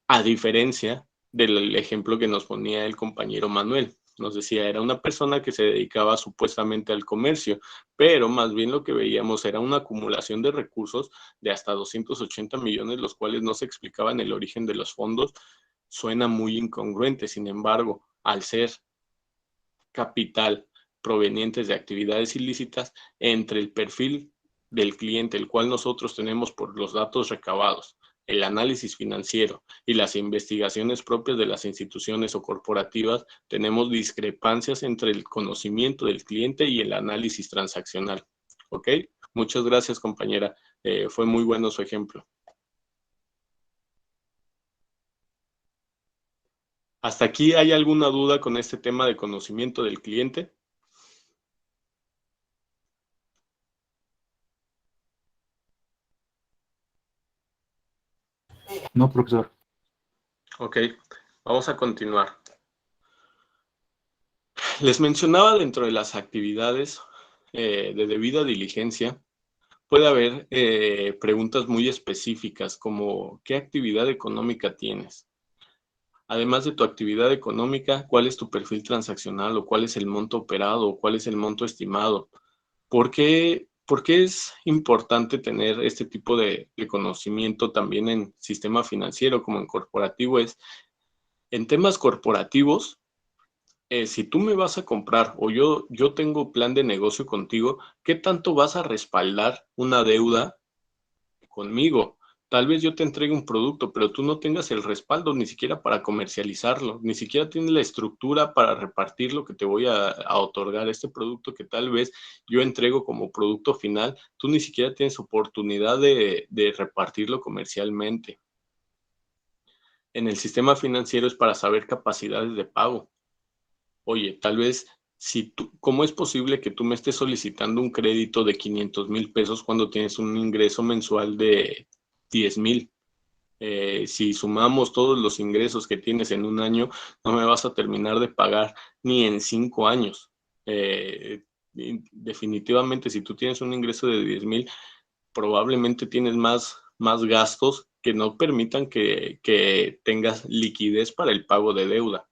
A diferencia del ejemplo que nos ponía el compañero Manuel. Nos decía, era una persona que se dedicaba supuestamente al comercio, pero más bien lo que veíamos era una acumulación de recursos de hasta 280 millones, los cuales no se explicaban el origen de los fondos. Suena muy incongruente, sin embargo, al ser capital provenientes de actividades ilícitas, entre el perfil del cliente, el cual nosotros tenemos por los datos recabados, el análisis financiero y las investigaciones propias de las instituciones o corporativas, tenemos discrepancias entre el conocimiento del cliente y el análisis transaccional. ¿Ok? Muchas gracias, compañera. Fue muy bueno su ejemplo. ¿Hasta aquí hay alguna duda con este tema de conocimiento del cliente? No, profesor. Ok, vamos a continuar. Les mencionaba dentro de las actividades de debida diligencia, puede haber preguntas muy específicas como ¿qué actividad económica tienes? Además de tu actividad económica, ¿cuál es tu perfil transaccional o cuál es el monto operado o cuál es el monto estimado? ¿Por qué es importante tener este tipo de conocimiento también en sistema financiero como en corporativo? En temas corporativos, si tú me vas a comprar o yo tengo plan de negocio contigo, ¿qué tanto vas a respaldar una deuda conmigo? Tal vez yo te entregue un producto, pero tú no tengas el respaldo ni siquiera para comercializarlo, ni siquiera tienes la estructura para repartir lo que te voy a otorgar. Este producto que tal vez yo entrego como producto final, tú ni siquiera tienes oportunidad de repartirlo comercialmente. En el sistema financiero es para saber capacidades de pago. Oye, tal vez, ¿cómo es posible que tú me estés solicitando un crédito de 500,000 pesos cuando tienes un ingreso mensual de 10,000? Si sumamos todos los ingresos que tienes en un año, no me vas a terminar de pagar ni en 5 años. Definitivamente, si tú tienes un ingreso de 10,000, probablemente tienes más gastos que no permitan que tengas liquidez para el pago de deuda.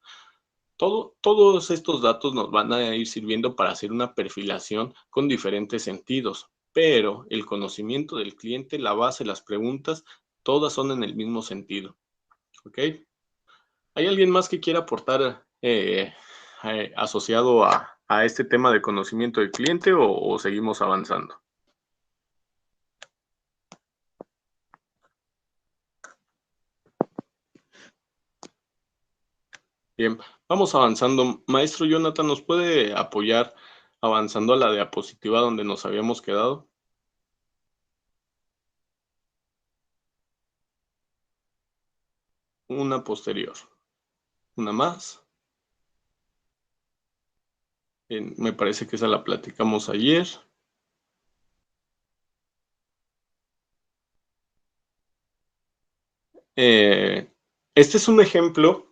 Todos estos datos nos van a ir sirviendo para hacer una perfilación con diferentes sentidos, pero el conocimiento del cliente, la base, las preguntas, todas son en el mismo sentido. ¿Ok? ¿Hay alguien más que quiera aportar asociado a este tema de conocimiento del cliente o seguimos avanzando? Bien, vamos avanzando. Maestro Jonathan, ¿nos puede apoyar avanzando a la diapositiva donde nos habíamos quedado? Una posterior. Una más. Bien, me parece que esa la platicamos ayer. Este es un ejemplo.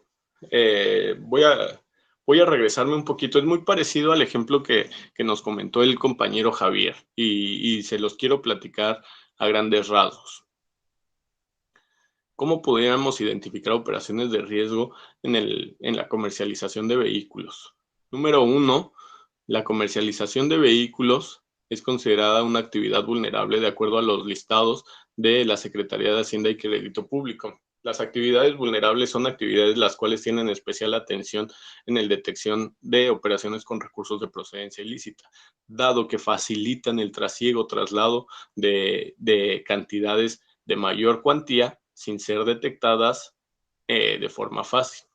Voy a regresarme un poquito. Es muy parecido al ejemplo que nos comentó el compañero Javier y se los quiero platicar a grandes rasgos. ¿Cómo podríamos identificar operaciones de riesgo en la comercialización de vehículos? Número 1, la comercialización de vehículos es considerada una actividad vulnerable de acuerdo a los listados de la Secretaría de Hacienda y Crédito Público. Las actividades vulnerables son actividades las cuales tienen especial atención en la detección de operaciones con recursos de procedencia ilícita, dado que facilitan el trasiego o traslado de cantidades de mayor cuantía sin ser detectadas de forma fácil.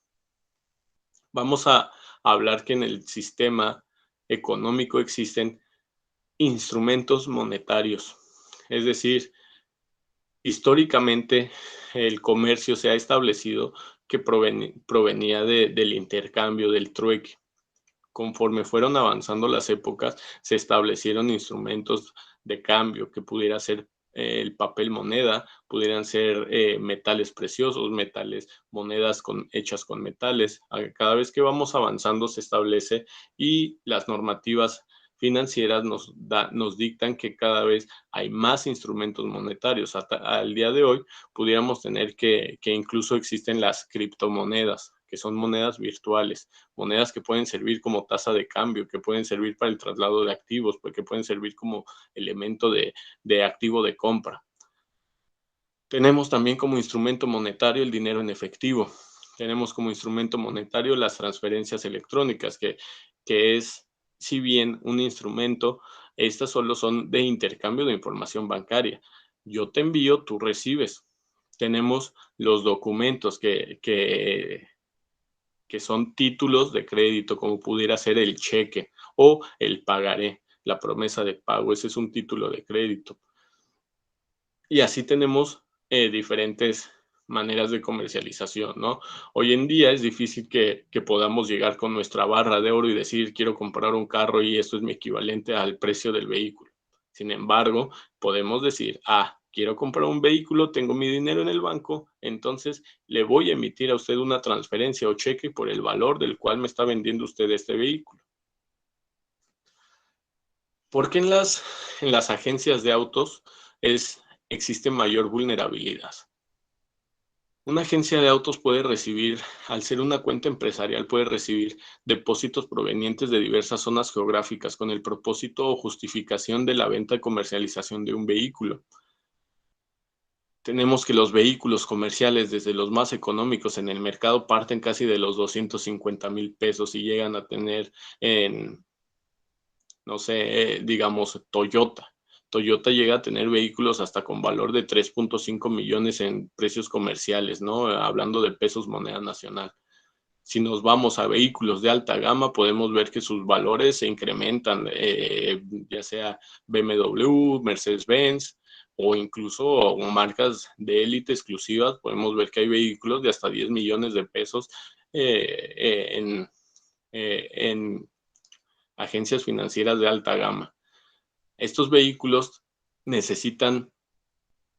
Vamos a hablar que en el sistema económico existen instrumentos monetarios, es decir, históricamente el comercio se ha establecido que provenía del intercambio, del trueque. Conforme fueron avanzando las épocas, se establecieron instrumentos de cambio que pudiera ser el papel moneda, pudieran ser metales preciosos, monedas hechas con metales. Cada vez que vamos avanzando se establece y las normativas financieras nos dictan que cada vez hay más instrumentos monetarios. Al día de hoy pudiéramos tener que incluso existen las criptomonedas, que son monedas virtuales, monedas que pueden servir como tasa de cambio, que pueden servir para el traslado de activos, que pueden servir como elemento de activo de compra. Tenemos también como instrumento monetario el dinero en efectivo. Tenemos como instrumento monetario las transferencias electrónicas, que es, si bien un instrumento, estas solo son de intercambio de información bancaria. Yo te envío, tú recibes. Tenemos los documentos que son títulos de crédito, como pudiera ser el cheque o el pagaré, la promesa de pago. Ese es un título de crédito. Y así tenemos diferentes maneras de comercialización, ¿no? Hoy en día es difícil que podamos llegar con nuestra barra de oro y decir, quiero comprar un carro y esto es mi equivalente al precio del vehículo. Sin embargo, podemos decir, quiero comprar un vehículo, tengo mi dinero en el banco, entonces le voy a emitir a usted una transferencia o cheque por el valor del cual me está vendiendo usted este vehículo. ¿Por qué en las agencias de autos existe mayor vulnerabilidad? Una agencia de autos puede recibir, al ser una cuenta empresarial, puede recibir depósitos provenientes de diversas zonas geográficas con el propósito o justificación de la venta y comercialización de un vehículo. Tenemos que los vehículos comerciales, desde los más económicos en el mercado, parten casi de los 250,000 pesos y llegan a tener digamos, Toyota. Toyota llega a tener vehículos hasta con valor de 3.5 millones en precios comerciales, ¿no? Hablando de pesos moneda nacional. Si nos vamos a vehículos de alta gama, podemos ver que sus valores se incrementan, ya sea BMW, Mercedes-Benz o incluso marcas de élite exclusivas. Podemos ver que hay vehículos de hasta 10 millones de pesos en agencias financieras de alta gama. Estos vehículos necesitan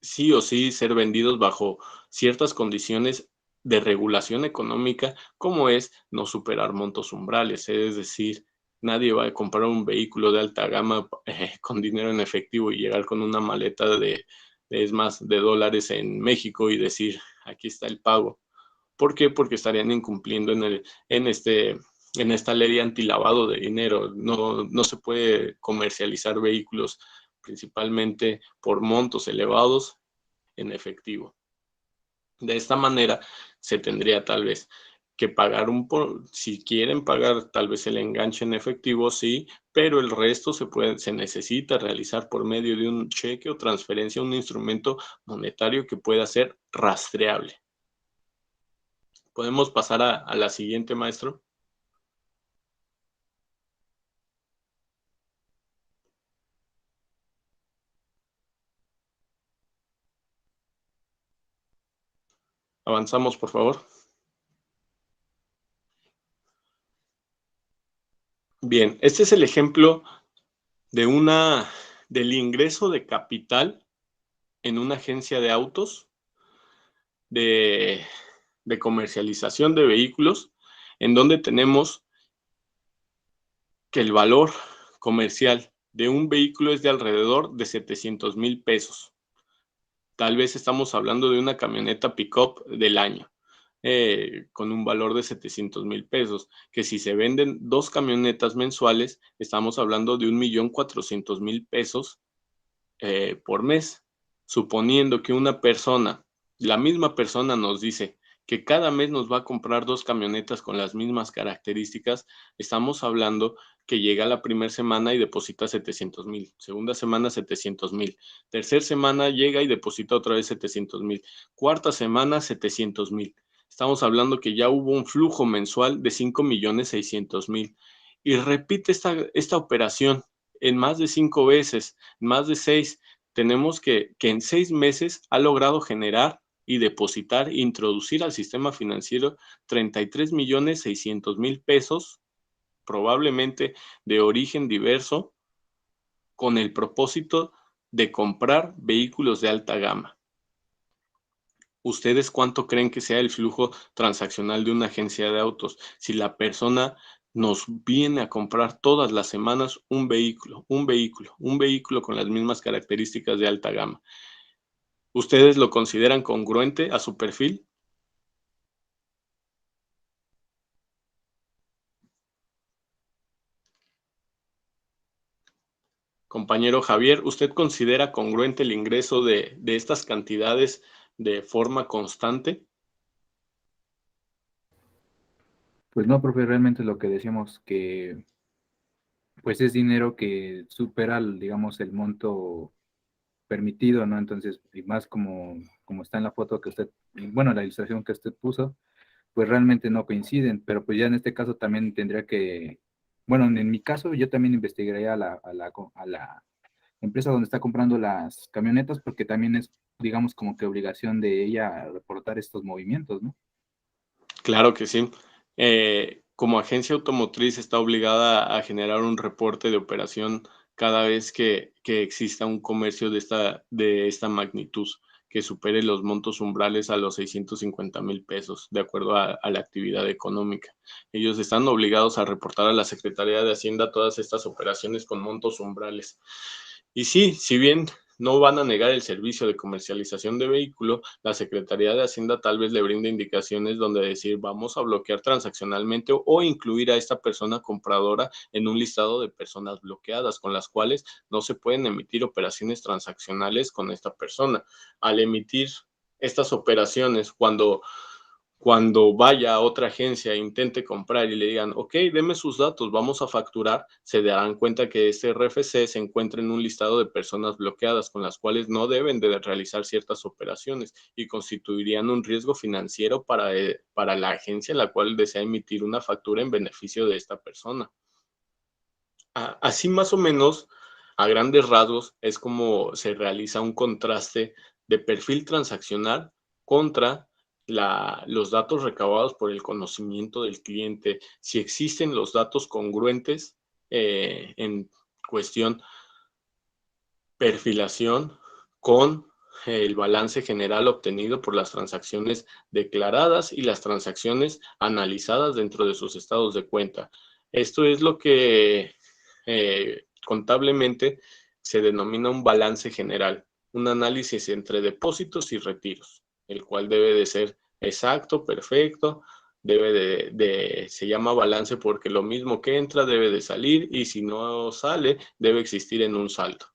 sí o sí ser vendidos bajo ciertas condiciones de regulación económica, como es no superar montos umbrales. Es decir, nadie va a comprar un vehículo de alta gama con dinero en efectivo y llegar con una maleta de dólares en México y decir, aquí está el pago. ¿Por qué? Porque estarían incumpliendo en esta ley antilavado de dinero. No se puede comercializar vehículos principalmente por montos elevados en efectivo. De esta manera se tendría tal vez que pagar si quieren pagar tal vez el enganche en efectivo, sí, pero el resto se necesita realizar por medio de un cheque o transferencia, un instrumento monetario que pueda ser rastreable. ¿Podemos pasar a la siguiente, maestro? Avanzamos, por favor. Bien, este es el ejemplo del ingreso de capital en una agencia de autos, de comercialización de vehículos, en donde tenemos que el valor comercial de un vehículo es de alrededor de 700,000 pesos. Tal vez estamos hablando de una camioneta pick-up del año, con un valor de 700,000 pesos, que si se venden 2 camionetas mensuales, estamos hablando de 1,400,000 pesos por mes. Suponiendo que una persona la misma persona nos dice que cada mes nos va a comprar 2 camionetas con las mismas características, estamos hablando que llega la primera semana y deposita 700,000, segunda semana 700,000, tercera semana llega y deposita otra vez 700,000, cuarta semana 700,000. Estamos hablando que ya hubo un flujo mensual de 5,600,000 y repite esta operación en más de 5 veces, más de 6. Tenemos que en 6 meses ha logrado generar y depositar, introducir al sistema financiero 33,600,000 pesos, probablemente de origen diverso, con el propósito de comprar vehículos de alta gama. ¿Ustedes cuánto creen que sea el flujo transaccional de una agencia de autos? Si la persona nos viene a comprar todas las semanas un vehículo con las mismas características de alta gama. ¿Ustedes lo consideran congruente a su perfil? Compañero Javier, ¿usted considera congruente el ingreso de estas cantidades de forma constante? Pues no, profe, realmente lo que decíamos que pues es dinero que supera, digamos, el monto permitido, ¿no? Entonces, y más como está en la foto que usted, bueno, la ilustración que usted puso, pues realmente no coinciden, pero pues ya en este caso también tendría que, bueno, en mi caso yo también investigaría a la empresa donde está comprando las camionetas, porque también es, digamos, como que obligación de ella reportar estos movimientos, ¿no? Claro que sí. Como agencia automotriz está obligada a generar un reporte de operación cada vez que exista un comercio de esta magnitud, que supere los montos umbrales a los 650,000 pesos, de acuerdo a la actividad económica. Ellos están obligados a reportar a la Secretaría de Hacienda todas estas operaciones con montos umbrales. Y sí, si bien no van a negar el servicio de comercialización de vehículo, la Secretaría de Hacienda tal vez le brinde indicaciones donde decir vamos a bloquear transaccionalmente o incluir a esta persona compradora en un listado de personas bloqueadas con las cuales no se pueden emitir operaciones transaccionales con esta persona. Al emitir estas operaciones, cuando vaya a otra agencia e intente comprar y le digan, ok, deme sus datos, vamos a facturar, se darán cuenta que este RFC se encuentra en un listado de personas bloqueadas con las cuales no deben de realizar ciertas operaciones y constituirían un riesgo financiero para la agencia en la cual desea emitir una factura en beneficio de esta persona. Así más o menos, a grandes rasgos, es como se realiza un contraste de perfil transaccional contra los datos recabados por el conocimiento del cliente, si existen los datos congruentes en cuestión perfilación con el balance general obtenido por las transacciones declaradas y las transacciones analizadas dentro de sus estados de cuenta. Esto es lo que contablemente se denomina un balance general, un análisis entre depósitos y retiros, el cual debe de ser exacto, perfecto, se llama balance porque lo mismo que entra debe de salir y si no sale, debe existir en un saldo.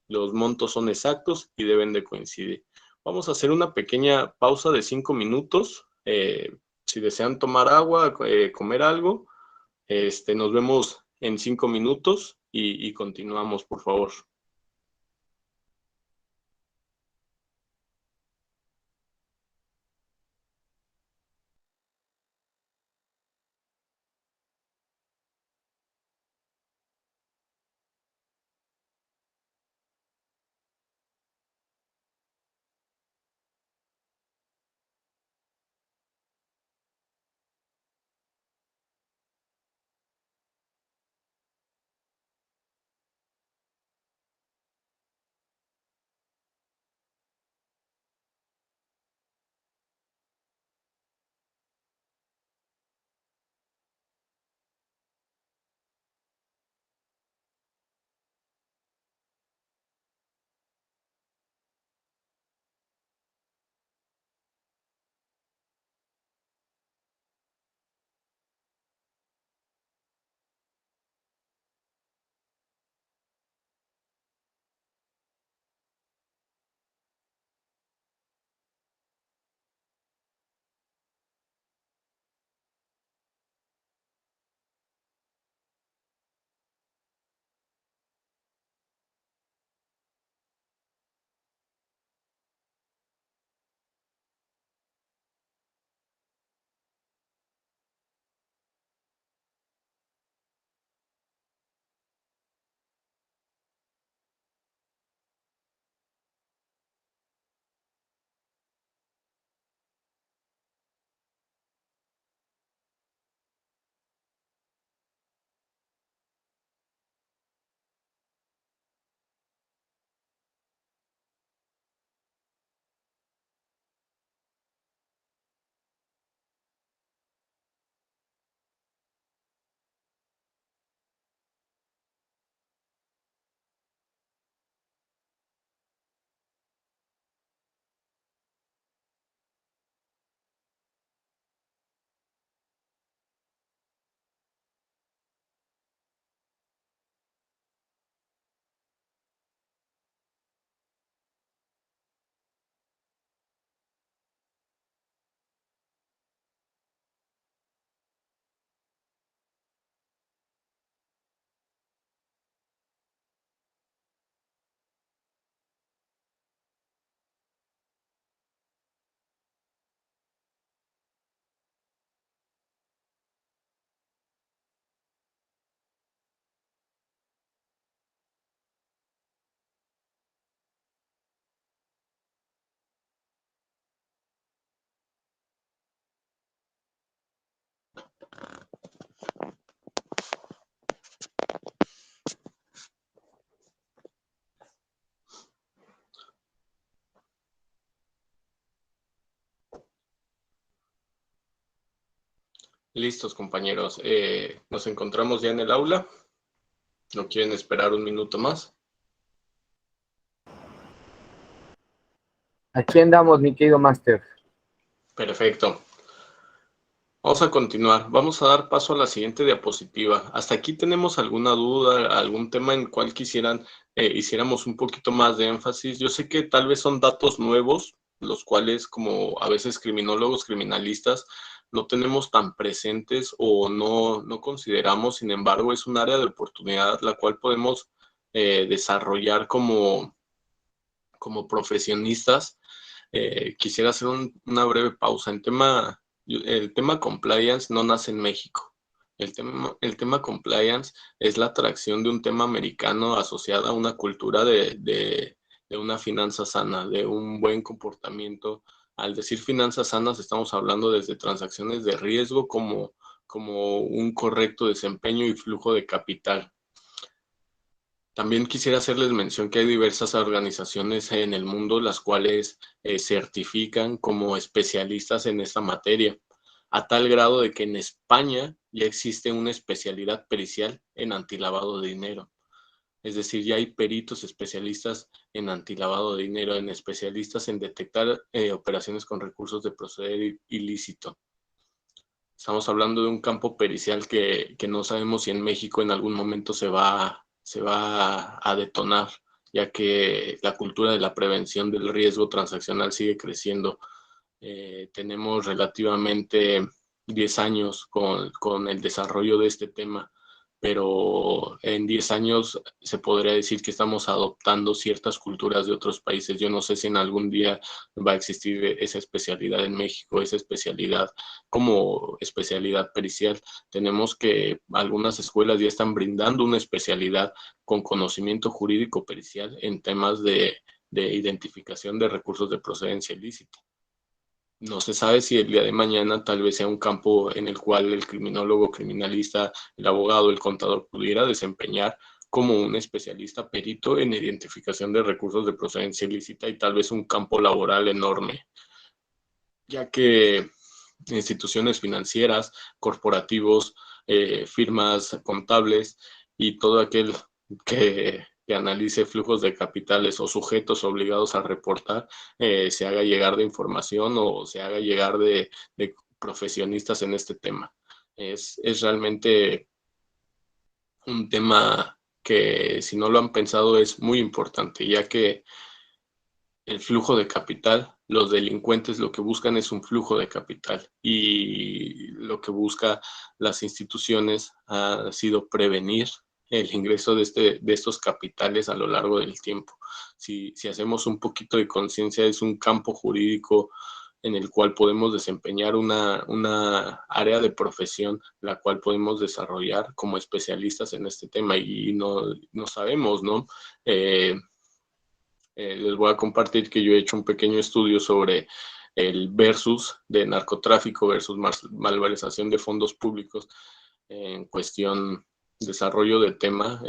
Los montos son exactos y deben de coincidir. Vamos a hacer una pequeña pausa de 5 minutos. Si desean tomar agua, comer algo, nos vemos en 5 minutos y continuamos, por favor. Listos, compañeros. Nos encontramos ya en el aula. ¿No quieren esperar un minuto más? Aquí andamos, mi querido Master. Perfecto. Vamos a continuar. Vamos a dar paso a la siguiente diapositiva. ¿Hasta aquí tenemos alguna duda, algún tema en el cual hiciéramos un poquito más de énfasis? Yo sé que tal vez son datos nuevos, los cuales como a veces criminólogos, criminalistas, no tenemos tan presentes o no consideramos. Sin embargo, es un área de oportunidad la cual podemos desarrollar como profesionistas. Quisiera hacer una breve pausa. El tema compliance no nace en México. El tema compliance es la atracción de un tema americano asociado a una cultura de una finanza sana, de un buen comportamiento. Al decir finanzas sanas, estamos hablando desde transacciones de riesgo como un correcto desempeño y flujo de capital. También quisiera hacerles mención que hay diversas organizaciones en el mundo las cuales certifican como especialistas en esta materia, a tal grado de que en España ya existe una especialidad pericial en antilavado de dinero. Es decir, ya hay peritos especialistas en antilavado de dinero, en especialistas en detectar operaciones con recursos de proceder ilícito. Estamos hablando de un campo pericial que no sabemos si en México en algún momento se va a detonar, ya que la cultura de la prevención del riesgo transaccional sigue creciendo. Tenemos relativamente 10 años con el desarrollo de este tema, pero en 10 años se podría decir que estamos adoptando ciertas culturas de otros países. Yo no sé si en algún día va a existir esa especialidad en México, esa especialidad como especialidad pericial. Tenemos que algunas escuelas ya están brindando una especialidad con conocimiento jurídico pericial en temas de identificación de recursos de procedencia ilícita. No se sabe si el día de mañana tal vez sea un campo en el cual el criminólogo, criminalista, el abogado, el contador pudiera desempeñar como un especialista perito en identificación de recursos de procedencia ilícita y tal vez un campo laboral enorme, ya que instituciones financieras, corporativos, firmas contables y todo aquel que analice flujos de capitales o sujetos obligados a reportar, se haga llegar de información o se haga llegar de profesionistas en este tema. Es realmente un tema que, si no lo han pensado, es muy importante, ya que el flujo de capital, los delincuentes lo que buscan es un flujo de capital y lo que busca las instituciones ha sido prevenir el ingreso de estos capitales a lo largo del tiempo. Si hacemos un poquito de conciencia, es un campo jurídico en el cual podemos desempeñar una área de profesión, la cual podemos desarrollar como especialistas en este tema y no sabemos, ¿no? Les voy a compartir que yo he hecho un pequeño estudio sobre el versus de narcotráfico versus malversación de fondos públicos en cuestión desarrollo del tema.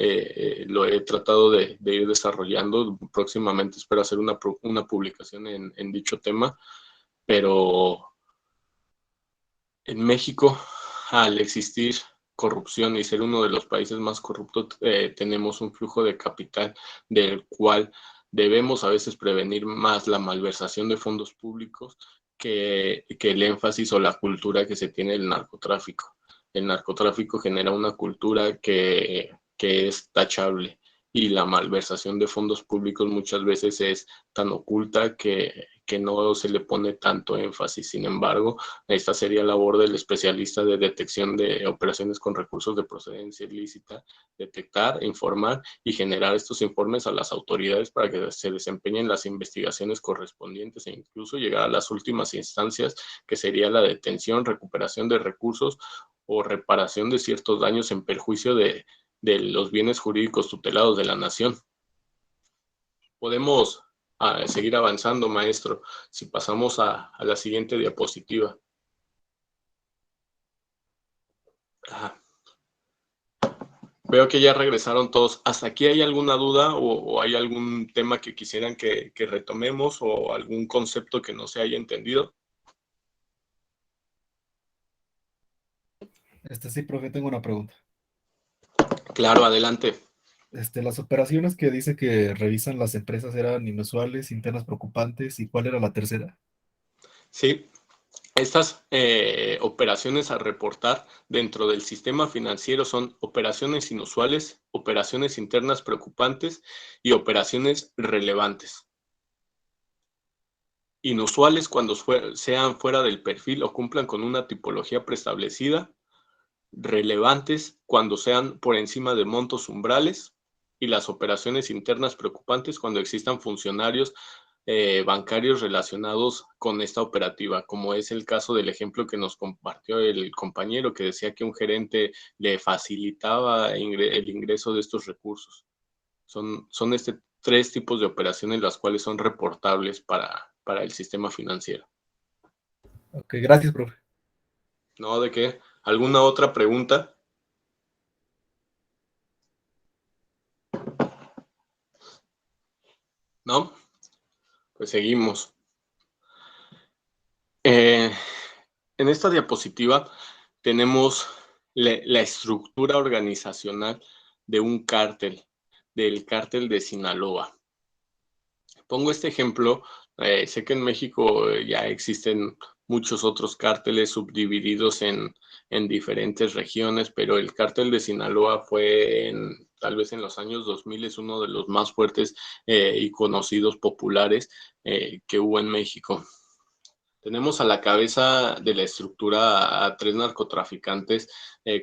Lo he tratado de ir desarrollando. Próximamente espero hacer una publicación en dicho tema, pero en México, al existir corrupción y ser uno de los países más corruptos, tenemos un flujo de capital del cual debemos a veces prevenir más la malversación de fondos públicos que el énfasis o la cultura que se tiene del narcotráfico. El narcotráfico genera una cultura que es tachable y la malversación de fondos públicos muchas veces es tan oculta que no se le pone tanto énfasis. Sin embargo, esta sería labor del especialista de detección de operaciones con recursos de procedencia ilícita, detectar, informar y generar estos informes a las autoridades para que se desempeñen las investigaciones correspondientes e incluso llegar a las últimas instancias, que sería la detención, recuperación de recursos o reparación de ciertos daños en perjuicio de los bienes jurídicos tutelados de la nación. Podemos seguir avanzando, maestro, si pasamos a la siguiente diapositiva. Veo que ya regresaron todos. ¿Hasta aquí hay alguna duda o hay algún tema que quisieran que retomemos o algún concepto que no se haya entendido? Sí, profe, tengo una pregunta. Claro, adelante. Las operaciones que dice que revisan las empresas eran inusuales, internas preocupantes, ¿y cuál era la tercera? Sí, estas operaciones a reportar dentro del sistema financiero son operaciones inusuales, operaciones internas preocupantes y operaciones relevantes. Inusuales cuando sean fuera del perfil o cumplan con una tipología preestablecida. Relevantes cuando sean por encima de montos umbrales. Y las operaciones internas preocupantes cuando existan funcionarios bancarios relacionados con esta operativa, como es el caso del ejemplo que nos compartió el compañero, que decía que un gerente le facilitaba el ingreso de estos recursos. Son 3 tipos de operaciones las cuales son reportables para el sistema financiero. Ok, gracias, profe. ¿No? ¿De qué? ¿Alguna otra pregunta? ¿No? Pues seguimos. En esta diapositiva tenemos la estructura organizacional de un cártel, del cártel de Sinaloa. Pongo este ejemplo, sé que en México ya existen muchos otros cárteles subdivididos en diferentes regiones, pero el cártel de Sinaloa fue tal vez en los años 2000 es uno de los más fuertes y conocidos populares que hubo en México. Tenemos a la cabeza de la estructura a 3 narcotraficantes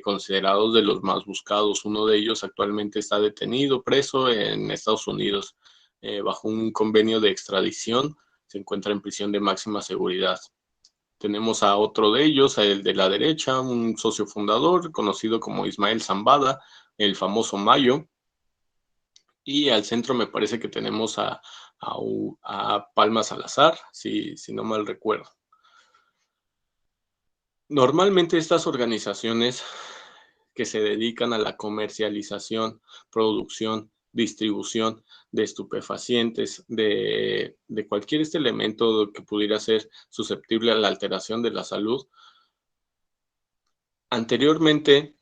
considerados de los más buscados. Uno de ellos actualmente está detenido, preso en Estados Unidos bajo un convenio de extradición. Se encuentra en prisión de máxima seguridad. Tenemos a otro de ellos, el de la derecha, un socio fundador conocido como Ismael Zambada, el famoso Mayo. Y al centro me parece que tenemos a Palma Salazar, si no mal recuerdo. Normalmente estas organizaciones que se dedican a la comercialización, producción, distribución de estupefacientes, de cualquier elemento que pudiera ser susceptible a la alteración de la salud, anteriormente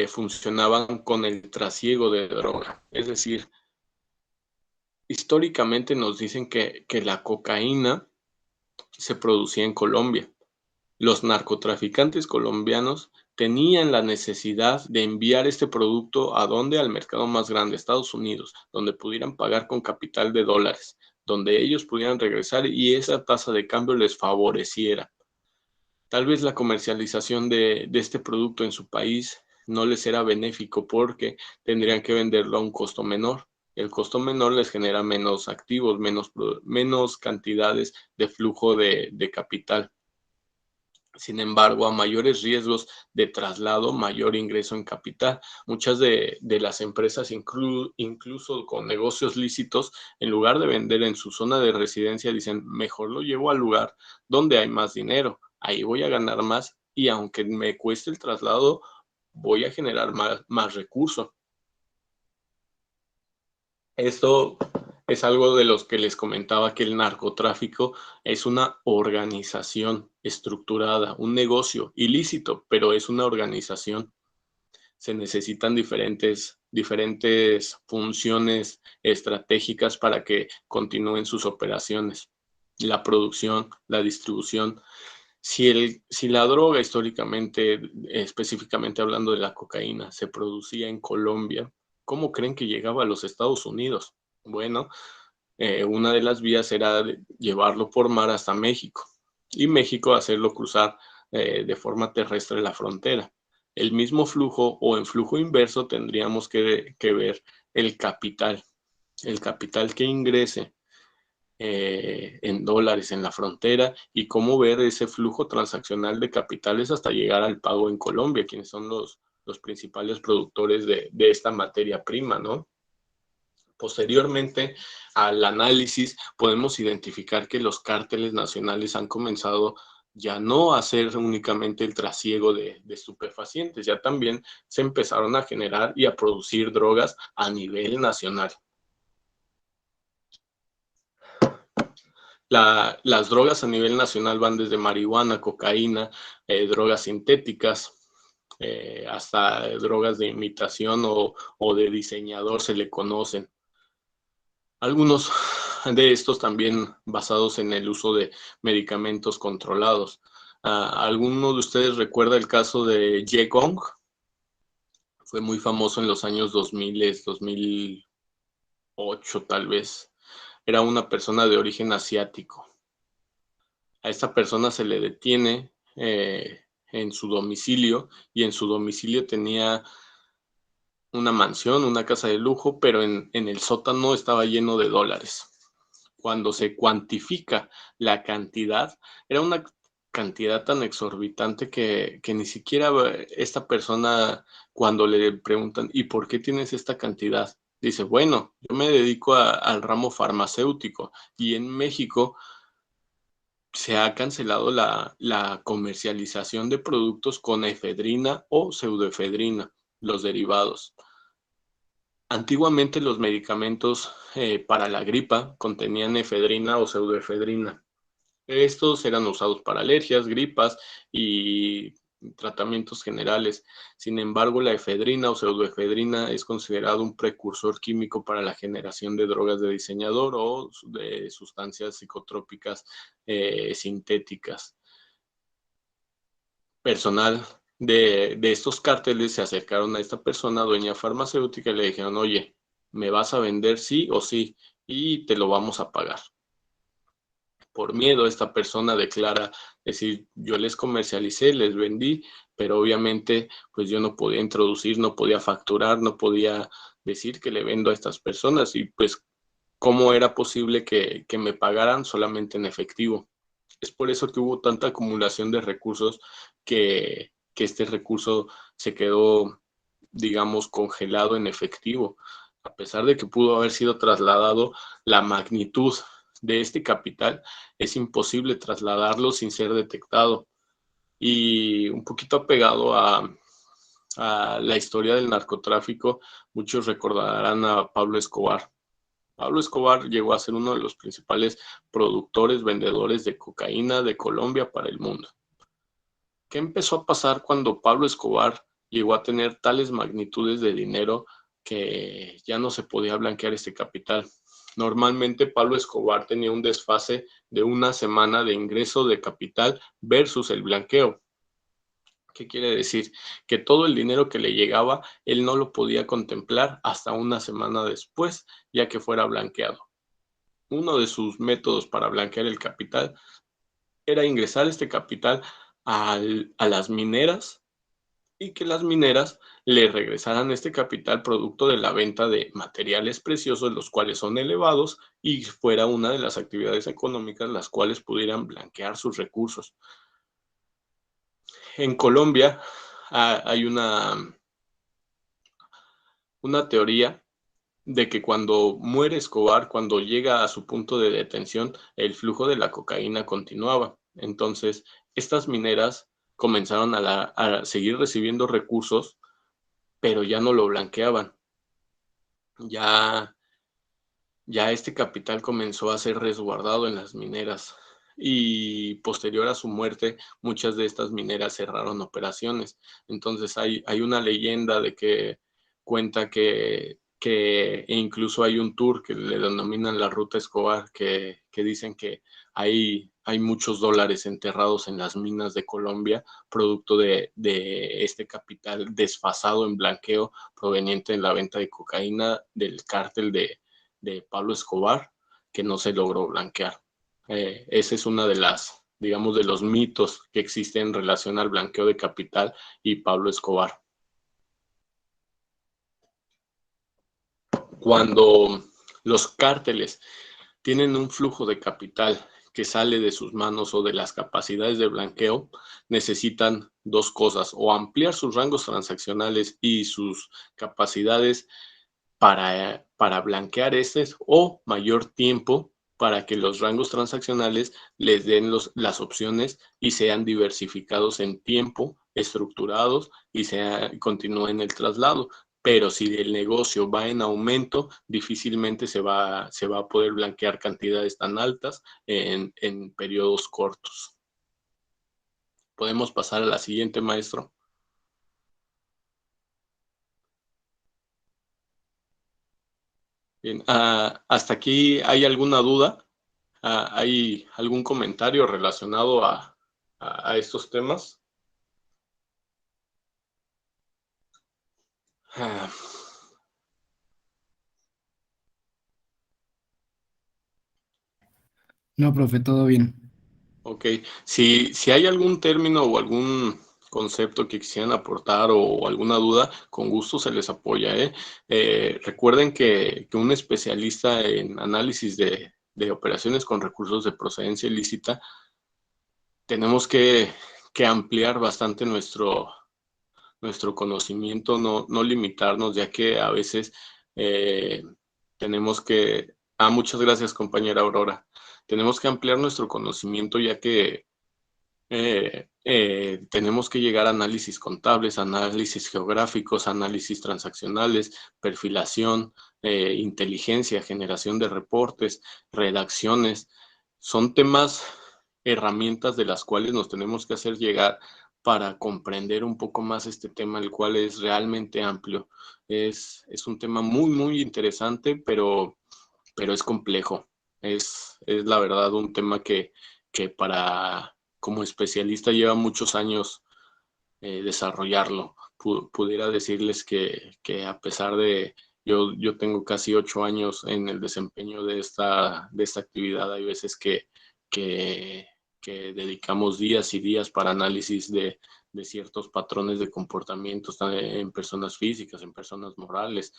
funcionaban con el trasiego de droga. Es decir, históricamente nos dicen que la cocaína se producía en Colombia. Los narcotraficantes colombianos tenían la necesidad de enviar este producto ¿a dónde? Al mercado más grande, Estados Unidos, donde pudieran pagar con capital de dólares, donde ellos pudieran regresar y esa tasa de cambio les favoreciera. Tal vez la comercialización de este producto en su país no les era benéfico porque tendrían que venderlo a un costo menor. El costo menor les genera menos activos, menos cantidades de flujo de capital. Sin embargo, a mayores riesgos de traslado, mayor ingreso en capital. Muchas de las empresas, incluso con negocios lícitos, en lugar de vender en su zona de residencia, dicen, mejor lo llevo al lugar donde hay más dinero. Ahí voy a ganar más y aunque me cueste el traslado, voy a generar más recursos. Esto es algo de los que les comentaba, que el narcotráfico es una organización estructurada, un negocio ilícito, pero es una organización. Se necesitan diferentes funciones estratégicas para que continúen sus operaciones. La producción, la distribución. Si la droga históricamente, específicamente hablando de la cocaína, se producía en Colombia, ¿cómo creen que llegaba a los Estados Unidos? Bueno, una de las vías era llevarlo por mar hasta México y México hacerlo cruzar de forma terrestre la frontera. El mismo flujo o en flujo inverso tendríamos que ver el capital que ingrese en dólares en la frontera y cómo ver ese flujo transaccional de capitales hasta llegar al pago en Colombia, quienes son los principales productores de esta materia prima, ¿no? Posteriormente al análisis podemos identificar que los cárteles nacionales han comenzado ya no a hacer únicamente el trasiego de estupefacientes, ya también se empezaron a generar y a producir drogas a nivel nacional. Las drogas a nivel nacional van desde marihuana, cocaína, drogas sintéticas, hasta drogas de imitación o de diseñador se le conocen. Algunos de estos también basados en el uso de medicamentos controlados. ¿Alguno de ustedes recuerda el caso de Ye Gong? Fue muy famoso en los años 2000, 2008 tal vez. Era una persona de origen asiático. A esta persona se le detiene en su domicilio, y en su domicilio tenía una mansión, una casa de lujo, pero en el sótano estaba lleno de dólares. Cuando se cuantifica la cantidad, era una cantidad tan exorbitante que ni siquiera esta persona, cuando le preguntan, ¿y por qué tienes esta cantidad? Dice, bueno, yo me dedico al ramo farmacéutico, y en México se ha cancelado la comercialización de productos con efedrina o pseudoefedrina, los derivados. Antiguamente los medicamentos para la gripa contenían efedrina o pseudoefedrina. Estos eran usados para alergias, gripas y tratamientos generales. Sin embargo, la efedrina o pseudoefedrina es considerado un precursor químico para la generación de drogas de diseñador o de sustancias psicotrópicas sintéticas. Personal de estos cárteles se acercaron a esta persona, dueña farmacéutica, y le dijeron, oye, me vas a vender sí o sí, y te lo vamos a pagar. Por miedo, esta persona declara decir, yo les comercialicé, les vendí, pero obviamente pues yo no podía introducir, no podía facturar, no podía decir que le vendo a estas personas, y pues cómo era posible que me pagaran solamente en efectivo. Es por eso que hubo tanta acumulación de recursos que este recurso se quedó, digamos, congelado en efectivo. A pesar de que pudo haber sido trasladado, la magnitud de este capital es imposible trasladarlo sin ser detectado. Y un poquito apegado a la historia del narcotráfico, muchos recordarán a Pablo Escobar. Pablo Escobar llegó a ser uno de los principales productores, vendedores de cocaína de Colombia para el mundo. ¿Qué empezó a pasar cuando Pablo Escobar llegó a tener tales magnitudes de dinero que ya no se podía blanquear este capital? Normalmente Pablo Escobar tenía un desfase de una semana de ingreso de capital versus el blanqueo. ¿Qué quiere decir? Que todo el dinero que le llegaba, él no lo podía contemplar hasta una semana después, ya que fuera blanqueado. Uno de sus métodos para blanquear el capital era ingresar este capital a las mineras, y que las mineras le regresaran este capital producto de la venta de materiales preciosos, los cuales son elevados, y fuera una de las actividades económicas las cuales pudieran blanquear sus recursos. En Colombia hay una teoría de que cuando muere Escobar, cuando llega a su punto de detención, el flujo de la cocaína continuaba. Entonces, estas mineras comenzaron a seguir recibiendo recursos, pero ya no lo blanqueaban. Ya este capital comenzó a ser resguardado en las mineras, y posterior a su muerte, muchas de estas mineras cerraron operaciones. Entonces hay una leyenda de que cuenta que e incluso hay un tour que le denominan la Ruta Escobar, que dicen que hay muchos dólares enterrados en las minas de Colombia, producto de este capital desfasado en blanqueo proveniente de la venta de cocaína del cártel de Pablo Escobar, que no se logró blanquear. Ese es una de las, digamos, de los mitos que existen en relación al blanqueo de capital y Pablo Escobar. Cuando los cárteles tienen un flujo de capital que sale de sus manos o de las capacidades de blanqueo, necesitan dos cosas: o ampliar sus rangos transaccionales y sus capacidades para blanquear estos, o mayor tiempo para que los rangos transaccionales les den las opciones y sean diversificados en tiempo, estructurados, y continúen el traslado. Pero si el negocio va en aumento, difícilmente se va a poder blanquear cantidades tan altas en periodos cortos. ¿Podemos pasar a la siguiente, maestro? Bien, ¿hasta aquí hay alguna duda? ¿Hay algún comentario relacionado a estos temas? Ah, No, profe, todo bien. Ok, si hay algún término o algún concepto que quisieran aportar o alguna duda, con gusto se les apoya, ¿eh? Recuerden que un especialista en análisis de operaciones con recursos de procedencia ilícita, tenemos que ampliar bastante nuestro conocimiento, no limitarnos, ya que a veces tenemos que... muchas gracias, compañera Aurora. Tenemos que ampliar nuestro conocimiento, ya que tenemos que llegar a análisis contables, análisis geográficos, análisis transaccionales, perfilación, inteligencia, generación de reportes, redacciones. Son temas, herramientas de las cuales nos tenemos que hacer llegar para comprender un poco más este tema, el cual es realmente amplio. Es un tema muy, muy interesante, pero es complejo. Es la verdad un tema que para como especialista lleva muchos años desarrollarlo. Pudiera decirles que a pesar de, yo tengo casi 8 años en el desempeño de esta actividad, hay veces que, que dedicamos días y días para análisis de ciertos patrones de comportamientos en personas físicas, en personas morales.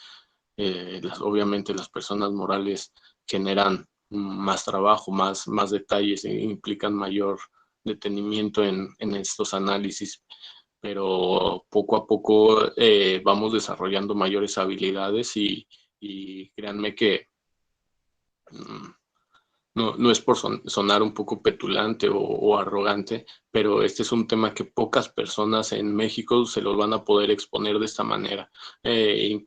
Obviamente las personas morales generan más trabajo, más detalles, implican mayor detenimiento en estos análisis, pero poco a poco vamos desarrollando mayores habilidades y créanme que no es por sonar un poco petulante o arrogante, pero este es un tema que pocas personas en México se los van a poder exponer de esta manera. Hay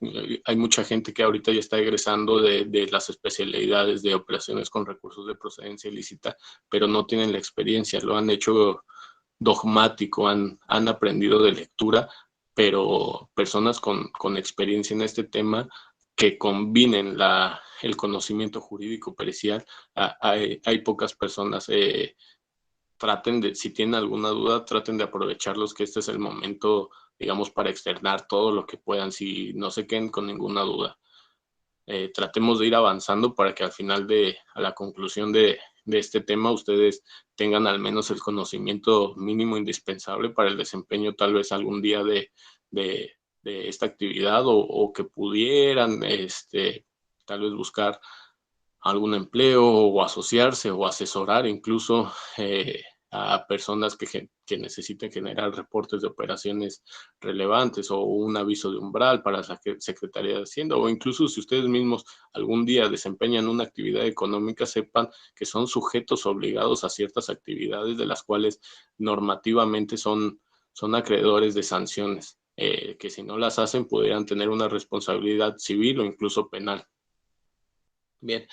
mucha gente que ahorita ya está egresando de las especialidades de operaciones con recursos de procedencia ilícita, pero no tienen la experiencia, lo han hecho dogmático, han aprendido de lectura, pero personas con experiencia en este tema que combinen el conocimiento jurídico pericial, hay pocas personas. Si tienen alguna duda, traten de aprovecharlos, que este es el momento, digamos, para externar todo lo que puedan, si no se queden con ninguna duda. Tratemos de ir avanzando para que al final a la conclusión de este tema, ustedes tengan al menos el conocimiento mínimo indispensable para el desempeño tal vez algún día de esta actividad o que pudieran tal vez buscar algún empleo o asociarse o asesorar incluso a personas que necesiten generar reportes de operaciones relevantes o un aviso de umbral para la Secretaría de Hacienda, o incluso si ustedes mismos algún día desempeñan una actividad económica, sepan que son sujetos obligados a ciertas actividades de las cuales normativamente son acreedores de sanciones, que si no las hacen pudieran tener una responsabilidad civil o incluso penal. Bien,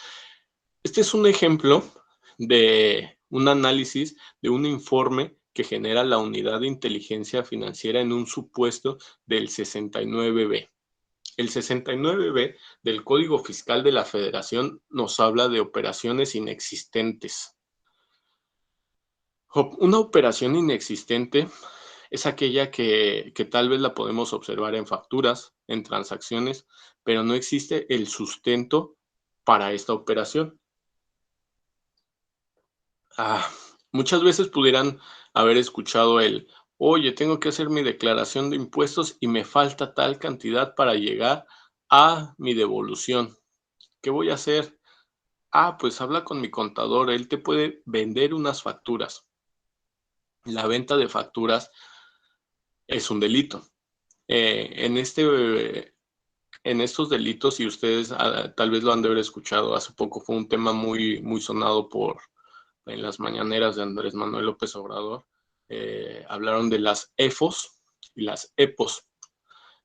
este es un ejemplo de un análisis de un informe que genera la Unidad de Inteligencia Financiera en un supuesto del 69B. El 69B del Código Fiscal de la Federación nos habla de operaciones inexistentes. Una operación inexistente es aquella que tal vez la podemos observar en facturas, en transacciones, pero no existe el sustento para esta operación. Muchas veces pudieran haber escuchado oye, tengo que hacer mi declaración de impuestos y me falta tal cantidad para llegar a mi devolución. ¿Qué voy a hacer? Pues habla con mi contador, él te puede vender unas facturas. La venta de facturas es un delito. En estos delitos, y ustedes tal vez lo han de haber escuchado, hace poco fue un tema muy, muy sonado en las mañaneras de Andrés Manuel López Obrador, hablaron de las EFOS y las EPOS,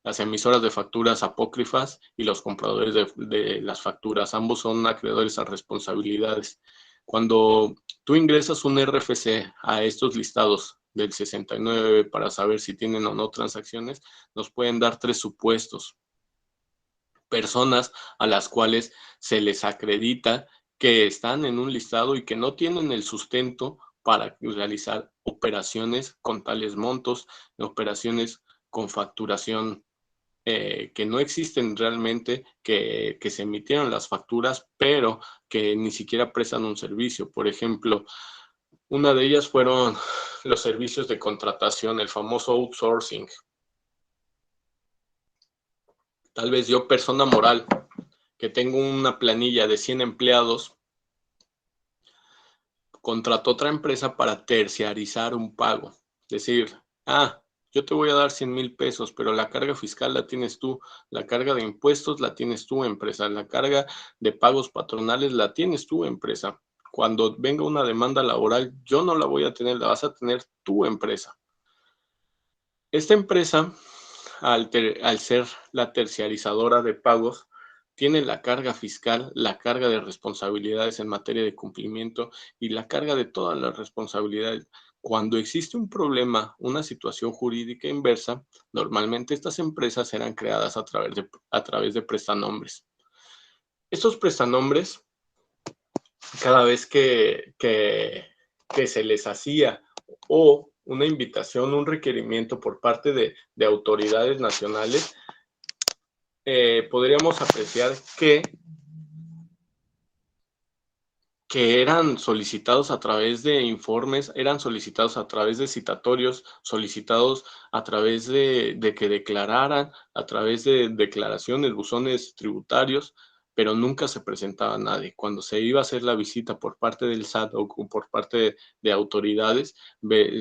las emisoras de facturas apócrifas y los compradores de las facturas. Ambos son acreedores a responsabilidades. Cuando tú ingresas un RFC a estos listados del 69 para saber si tienen o no transacciones, nos pueden dar 3 supuestos. personas a las cuales se les acredita que están en un listado y que no tienen el sustento para realizar operaciones con tales montos, operaciones con facturación que no existen realmente, que se emitieron las facturas, pero que ni siquiera prestan un servicio. Por ejemplo, una de ellas fueron los servicios de contratación, el famoso outsourcing. Tal vez yo, persona moral, que tengo una planilla de 100 empleados, contrato otra empresa para terciarizar un pago. Decir, yo te voy a dar 100,000 pesos, pero la carga fiscal la tienes tú, la carga de impuestos la tienes tú, empresa, la carga de pagos patronales la tienes tú, empresa. Cuando venga una demanda laboral, yo no la voy a tener, la vas a tener tu empresa. Esta empresa, al ser la terciarizadora de pagos, tiene la carga fiscal, la carga de responsabilidades en materia de cumplimiento y la carga de todas las responsabilidades. Cuando existe un problema, una situación jurídica inversa, normalmente estas empresas serán creadas a través de prestanombres. Estos prestanombres, cada vez que se les hacía o una invitación, un requerimiento por parte de autoridades nacionales, podríamos apreciar que eran solicitados a través de informes, eran solicitados a través de citatorios, solicitados a través de que declararan, a través de declaraciones, buzones tributarios, pero nunca se presentaba nadie. Cuando se iba a hacer la visita por parte del SAT o por parte de autoridades,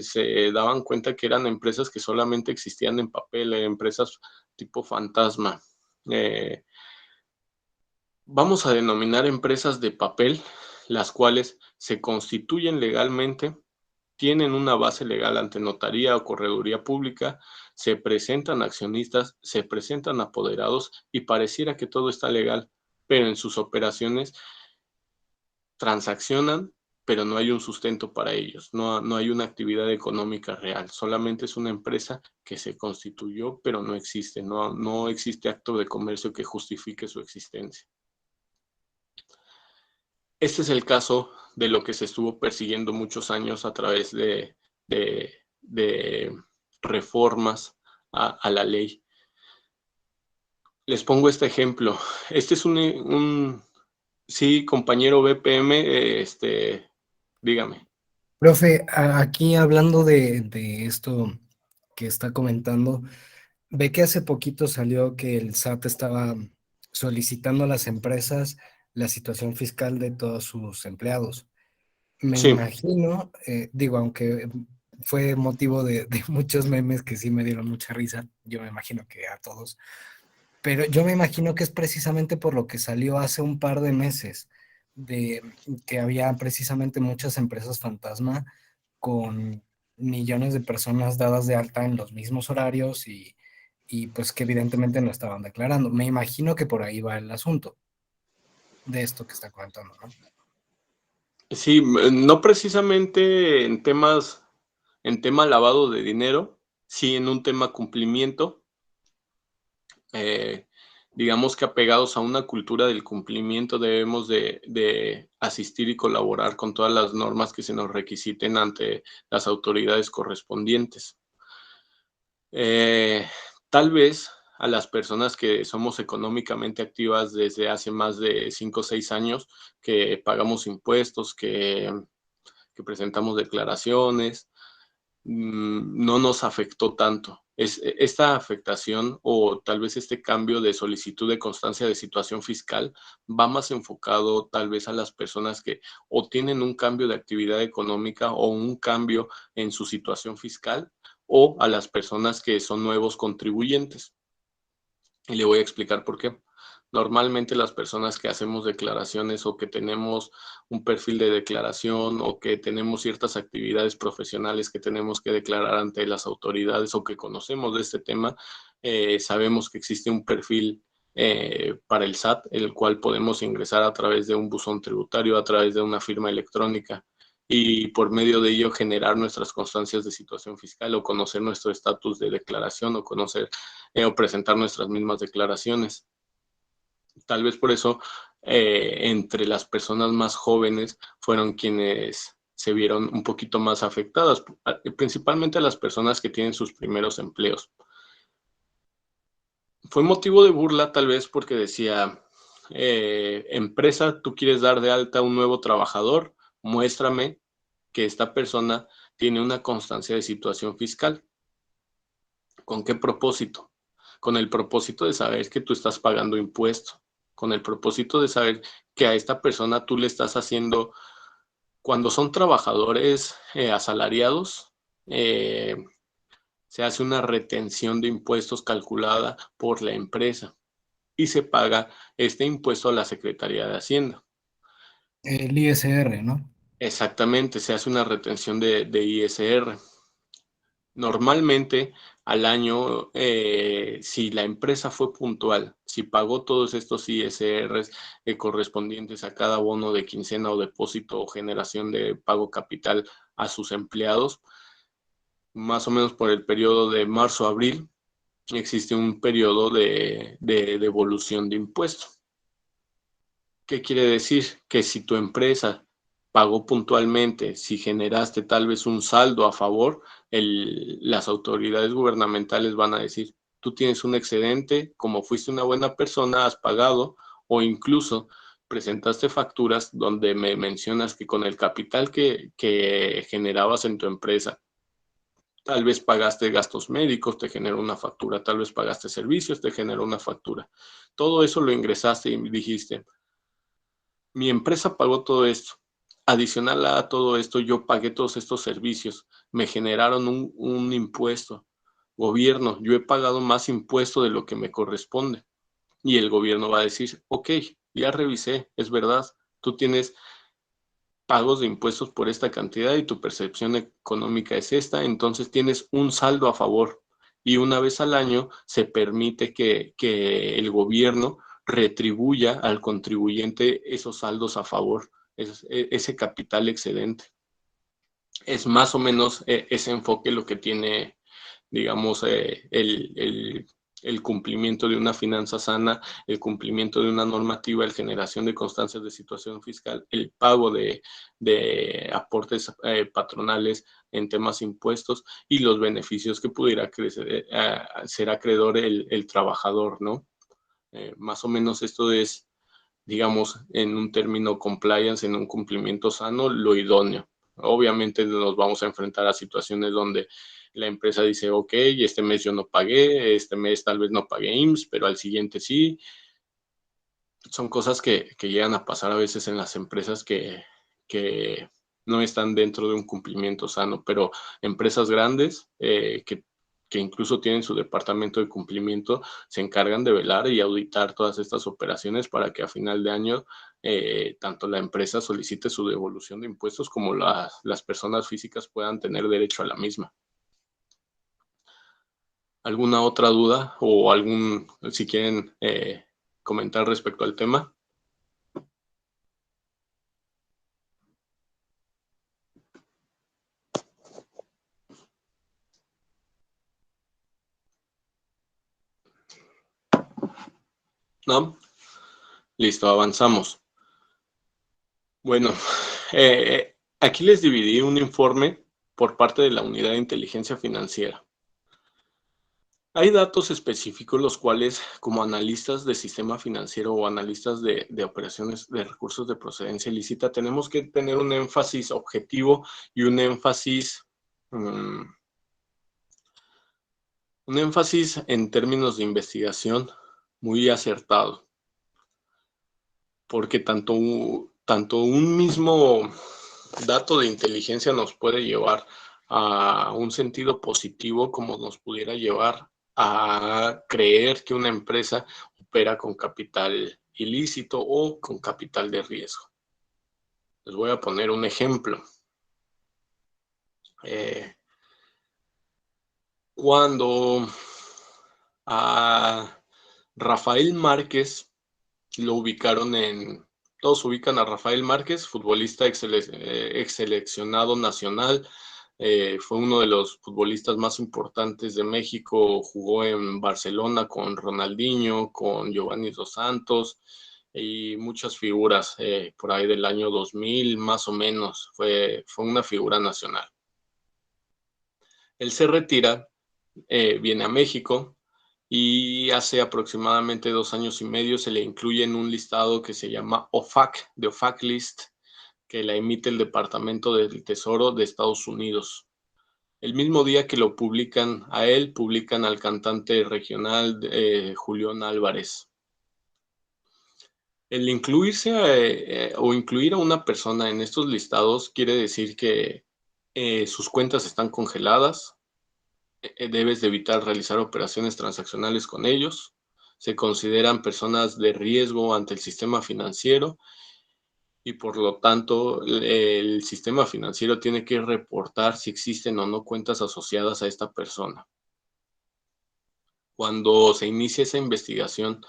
se daban cuenta que eran empresas que solamente existían en papel, empresas tipo fantasma. Vamos a denominar empresas de papel, las cuales se constituyen legalmente, tienen una base legal ante notaría o correduría pública, se presentan accionistas, se presentan apoderados y pareciera que todo está legal, pero en sus operaciones transaccionan, pero no hay un sustento para ellos, no hay una actividad económica real, solamente es una empresa que se constituyó, pero no existe, no existe acto de comercio que justifique su existencia. Este es el caso de lo que se estuvo persiguiendo muchos años a través de reformas a la ley. Les pongo este ejemplo. Este es sí, compañero BPM, dígame. Profe, aquí hablando de esto que está comentando, ve que hace poquito salió que el SAT estaba solicitando a las empresas la situación fiscal de todos sus empleados. Me Sí. imagino, aunque fue motivo de muchos memes que sí me dieron mucha risa, yo me imagino que a todos, pero yo me imagino que es precisamente por lo que salió hace un par de meses, de que había precisamente muchas empresas fantasma con millones de personas dadas de alta en los mismos horarios y pues que evidentemente no estaban declarando. Me imagino que por ahí va el asunto de esto que está comentando, ¿no? Sí, no precisamente en tema lavado de dinero, sí en un tema cumplimiento, digamos que apegados a una cultura del cumplimiento debemos de asistir y colaborar con todas las normas que se nos requisiten ante las autoridades correspondientes. Tal vez a las personas que somos económicamente activas desde hace más de 5 o 6 años, que pagamos impuestos, que presentamos declaraciones, no nos afectó tanto. Esta afectación o tal vez este cambio de solicitud de constancia de situación fiscal va más enfocado tal vez a las personas que o tienen un cambio de actividad económica o un cambio en su situación fiscal o a las personas que son nuevos contribuyentes. Y le voy a explicar por qué. Normalmente las personas que hacemos declaraciones o que tenemos un perfil de declaración o que tenemos ciertas actividades profesionales que tenemos que declarar ante las autoridades o que conocemos de este tema, sabemos que existe un perfil para el SAT, el cual podemos ingresar a través de un buzón tributario, a través de una firma electrónica y por medio de ello generar nuestras constancias de situación fiscal o conocer nuestro estatus de declaración o conocer o presentar nuestras mismas declaraciones. Tal vez por eso entre las personas más jóvenes fueron quienes se vieron un poquito más afectadas, principalmente las personas que tienen sus primeros empleos. Fue motivo de burla tal vez porque decía, empresa, tú quieres dar de alta a un nuevo trabajador, muéstrame que esta persona tiene una constancia de situación fiscal. ¿Con qué propósito? Con el propósito de saber que tú estás pagando impuestos, con el propósito de saber que a esta persona tú le estás haciendo, cuando son trabajadores asalariados, se hace una retención de impuestos calculada por la empresa y se paga este impuesto a la Secretaría de Hacienda. El ISR, ¿no? Exactamente, se hace una retención de ISR. Normalmente al año, si la empresa fue puntual, si pagó todos estos ISRs correspondientes a cada bono de quincena o depósito o generación de pago capital a sus empleados, más o menos por el periodo de marzo a abril, existe un periodo de devolución de impuestos. ¿Qué quiere decir? Que si tu empresa pagó puntualmente, si generaste tal vez un saldo a favor, las autoridades gubernamentales van a decir, tú tienes un excedente, como fuiste una buena persona, has pagado, o incluso presentaste facturas donde me mencionas que con el capital que generabas en tu empresa, tal vez pagaste gastos médicos, te generó una factura, tal vez pagaste servicios, te generó una factura. Todo eso lo ingresaste y dijiste, mi empresa pagó todo esto. Adicional a todo esto, yo pagué todos estos servicios, me generaron un impuesto. Gobierno, yo he pagado más impuesto de lo que me corresponde. Y el gobierno va a decir, ok, ya revisé, es verdad, tú tienes pagos de impuestos por esta cantidad y tu percepción económica es esta, entonces tienes un saldo a favor. Y una vez al año se permite que el gobierno retribuya al contribuyente esos saldos a favor, ese capital excedente. Es más o menos ese enfoque lo que tiene, digamos, el cumplimiento de una finanza sana, el cumplimiento de una normativa, la generación de constancias de situación fiscal, el pago de aportes patronales en temas impuestos y los beneficios que pudiera ser acreedor el trabajador, ¿no? Más o menos esto es, digamos, en un término compliance, en un cumplimiento sano, lo idóneo. Obviamente nos vamos a enfrentar a situaciones donde la empresa dice, ok, este mes yo no pagué, este mes tal vez no pagué IMSS, pero al siguiente sí. Son cosas que llegan a pasar a veces en las empresas que no están dentro de un cumplimiento sano, pero empresas grandes que incluso tienen su departamento de cumplimiento, se encargan de velar y auditar todas estas operaciones para que a final de año tanto la empresa solicite su devolución de impuestos como las personas físicas puedan tener derecho a la misma. ¿Alguna otra duda o si quieren comentar respecto al tema? ¿No? Listo, avanzamos. Bueno, aquí les dividí un informe por parte de la Unidad de Inteligencia Financiera. Hay datos específicos los cuales, como analistas de sistema financiero o analistas de operaciones de recursos de procedencia ilícita, tenemos que tener un énfasis objetivo y un énfasis en términos de investigación muy acertado. Porque tanto un mismo dato de inteligencia nos puede llevar a un sentido positivo como nos pudiera llevar a creer que una empresa opera con capital ilícito o con capital de riesgo. Les voy a poner un ejemplo. Cuando a Rafael Márquez lo ubicaron todos ubican a Rafael Márquez, futbolista ex seleccionado nacional Fue uno de los futbolistas más importantes de México, jugó en Barcelona con Ronaldinho, con Giovanni Dos Santos y muchas figuras por ahí del año 2000 más o menos, fue una figura nacional. Él se retira, viene a México y hace aproximadamente 2 años y medio se le incluye en un listado que se llama OFAC, de OFAC List, que la emite el Departamento del Tesoro de Estados Unidos. El mismo día que lo publican a él, publican al cantante regional Julián Álvarez. El incluirse o incluir a una persona en estos listados quiere decir que sus cuentas están congeladas, debes de evitar realizar operaciones transaccionales con ellos, se consideran personas de riesgo ante el sistema financiero y por lo tanto el sistema financiero tiene que reportar si existen o no cuentas asociadas a esta persona. Cuando se inicia esa investigación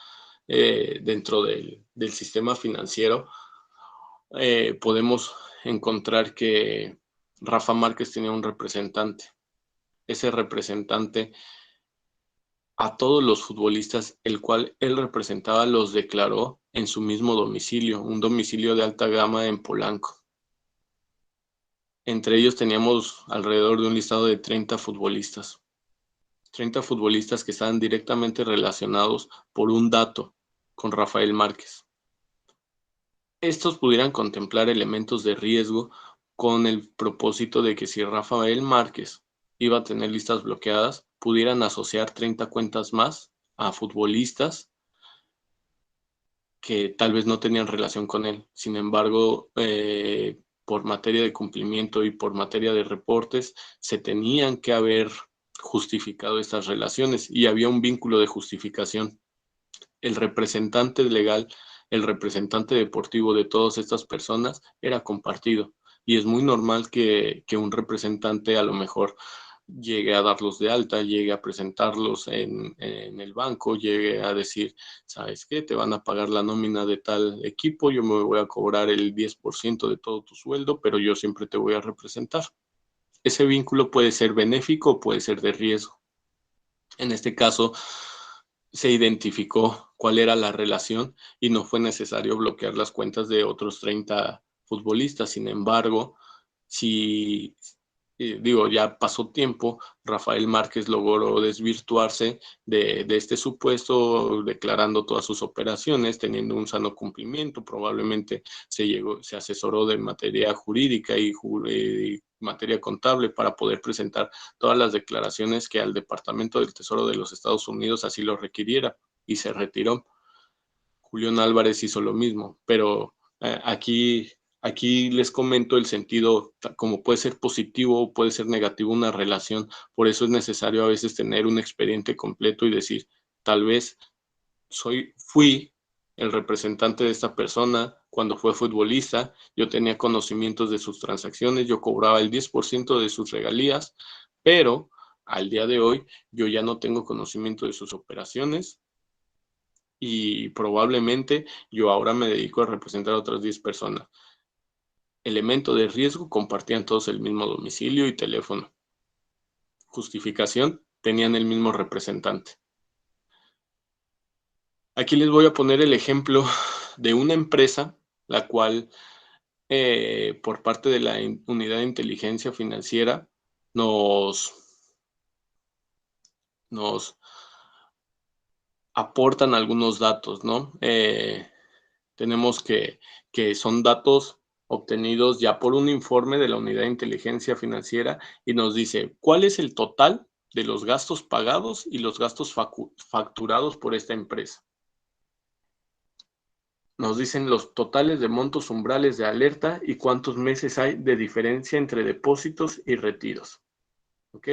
dentro del sistema financiero, podemos encontrar que Rafa Márquez tenía un representante. Ese representante a todos los futbolistas, el cual él representaba, los declaró en su mismo domicilio, un domicilio de alta gama en Polanco. Entre ellos teníamos alrededor de un listado de 30 futbolistas. 30 futbolistas que estaban directamente relacionados por un dato con Rafael Márquez. Estos pudieran contemplar elementos de riesgo con el propósito de que si Rafael Márquez iba a tener listas bloqueadas, pudieran asociar 30 cuentas más a futbolistas que tal vez no tenían relación con él. Sin embargo, por materia de cumplimiento y por materia de reportes, se tenían que haber justificado estas relaciones y había un vínculo de justificación. El representante legal, el representante deportivo de todas estas personas era compartido y es muy normal que un representante a lo mejor llegue a darlos de alta, llegue a presentarlos en el banco, llegue a decir, ¿sabes qué? Te van a pagar la nómina de tal equipo, yo me voy a cobrar el 10% de todo tu sueldo, pero yo siempre te voy a representar. Ese vínculo puede ser benéfico o puede ser de riesgo. En este caso, se identificó cuál era la relación y no fue necesario bloquear las cuentas de otros 30 futbolistas. Sin embargo, si ya pasó tiempo, Rafael Márquez logró desvirtuarse de este supuesto, declarando todas sus operaciones, teniendo un sano cumplimiento. Probablemente se asesoró de materia jurídica y materia contable para poder presentar todas las declaraciones que al Departamento del Tesoro de los Estados Unidos así lo requiriera, y se retiró. Julián Álvarez hizo lo mismo, pero aquí les comento el sentido, como puede ser positivo o puede ser negativo una relación. Por eso es necesario a veces tener un expediente completo y decir, tal vez fui el representante de esta persona cuando fue futbolista, yo tenía conocimientos de sus transacciones, yo cobraba el 10% de sus regalías, pero al día de hoy yo ya no tengo conocimiento de sus operaciones y probablemente yo ahora me dedico a representar a otras 10 personas. Elemento de riesgo, compartían todos el mismo domicilio y teléfono. Justificación, tenían el mismo representante. Aquí les voy a poner el ejemplo de una empresa, la cual por parte de la Unidad de Inteligencia Financiera nos aportan algunos datos, ¿no? Tenemos que son datos obtenidos ya por un informe de la Unidad de Inteligencia Financiera y nos dice cuál es el total de los gastos pagados y los gastos facturados por esta empresa. Nos dicen los totales de montos umbrales de alerta y cuántos meses hay de diferencia entre depósitos y retiros. ¿Ok?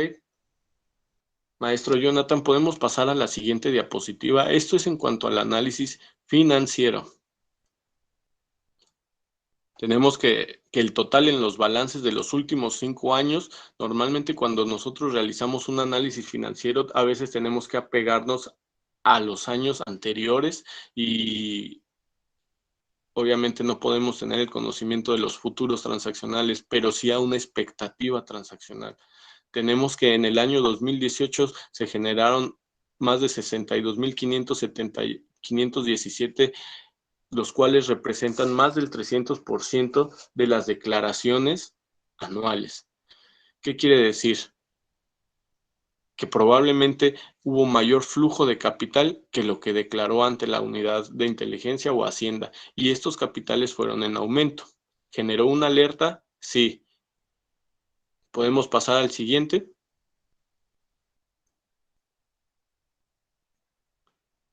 Maestro Jonathan, podemos pasar a la siguiente diapositiva. Esto es en cuanto al análisis financiero. Tenemos que el total en los balances de los últimos 5 años, normalmente cuando nosotros realizamos un análisis financiero, a veces tenemos que apegarnos a los años anteriores y obviamente no podemos tener el conocimiento de los futuros transaccionales, pero sí a una expectativa transaccional. Tenemos que en el año 2018 se generaron más de 62.517, los cuales representan más del 300% de las declaraciones anuales. ¿Qué quiere decir? Que probablemente hubo mayor flujo de capital que lo que declaró ante la unidad de inteligencia o Hacienda, y estos capitales fueron en aumento. ¿Generó una alerta? Sí. ¿Podemos pasar al siguiente?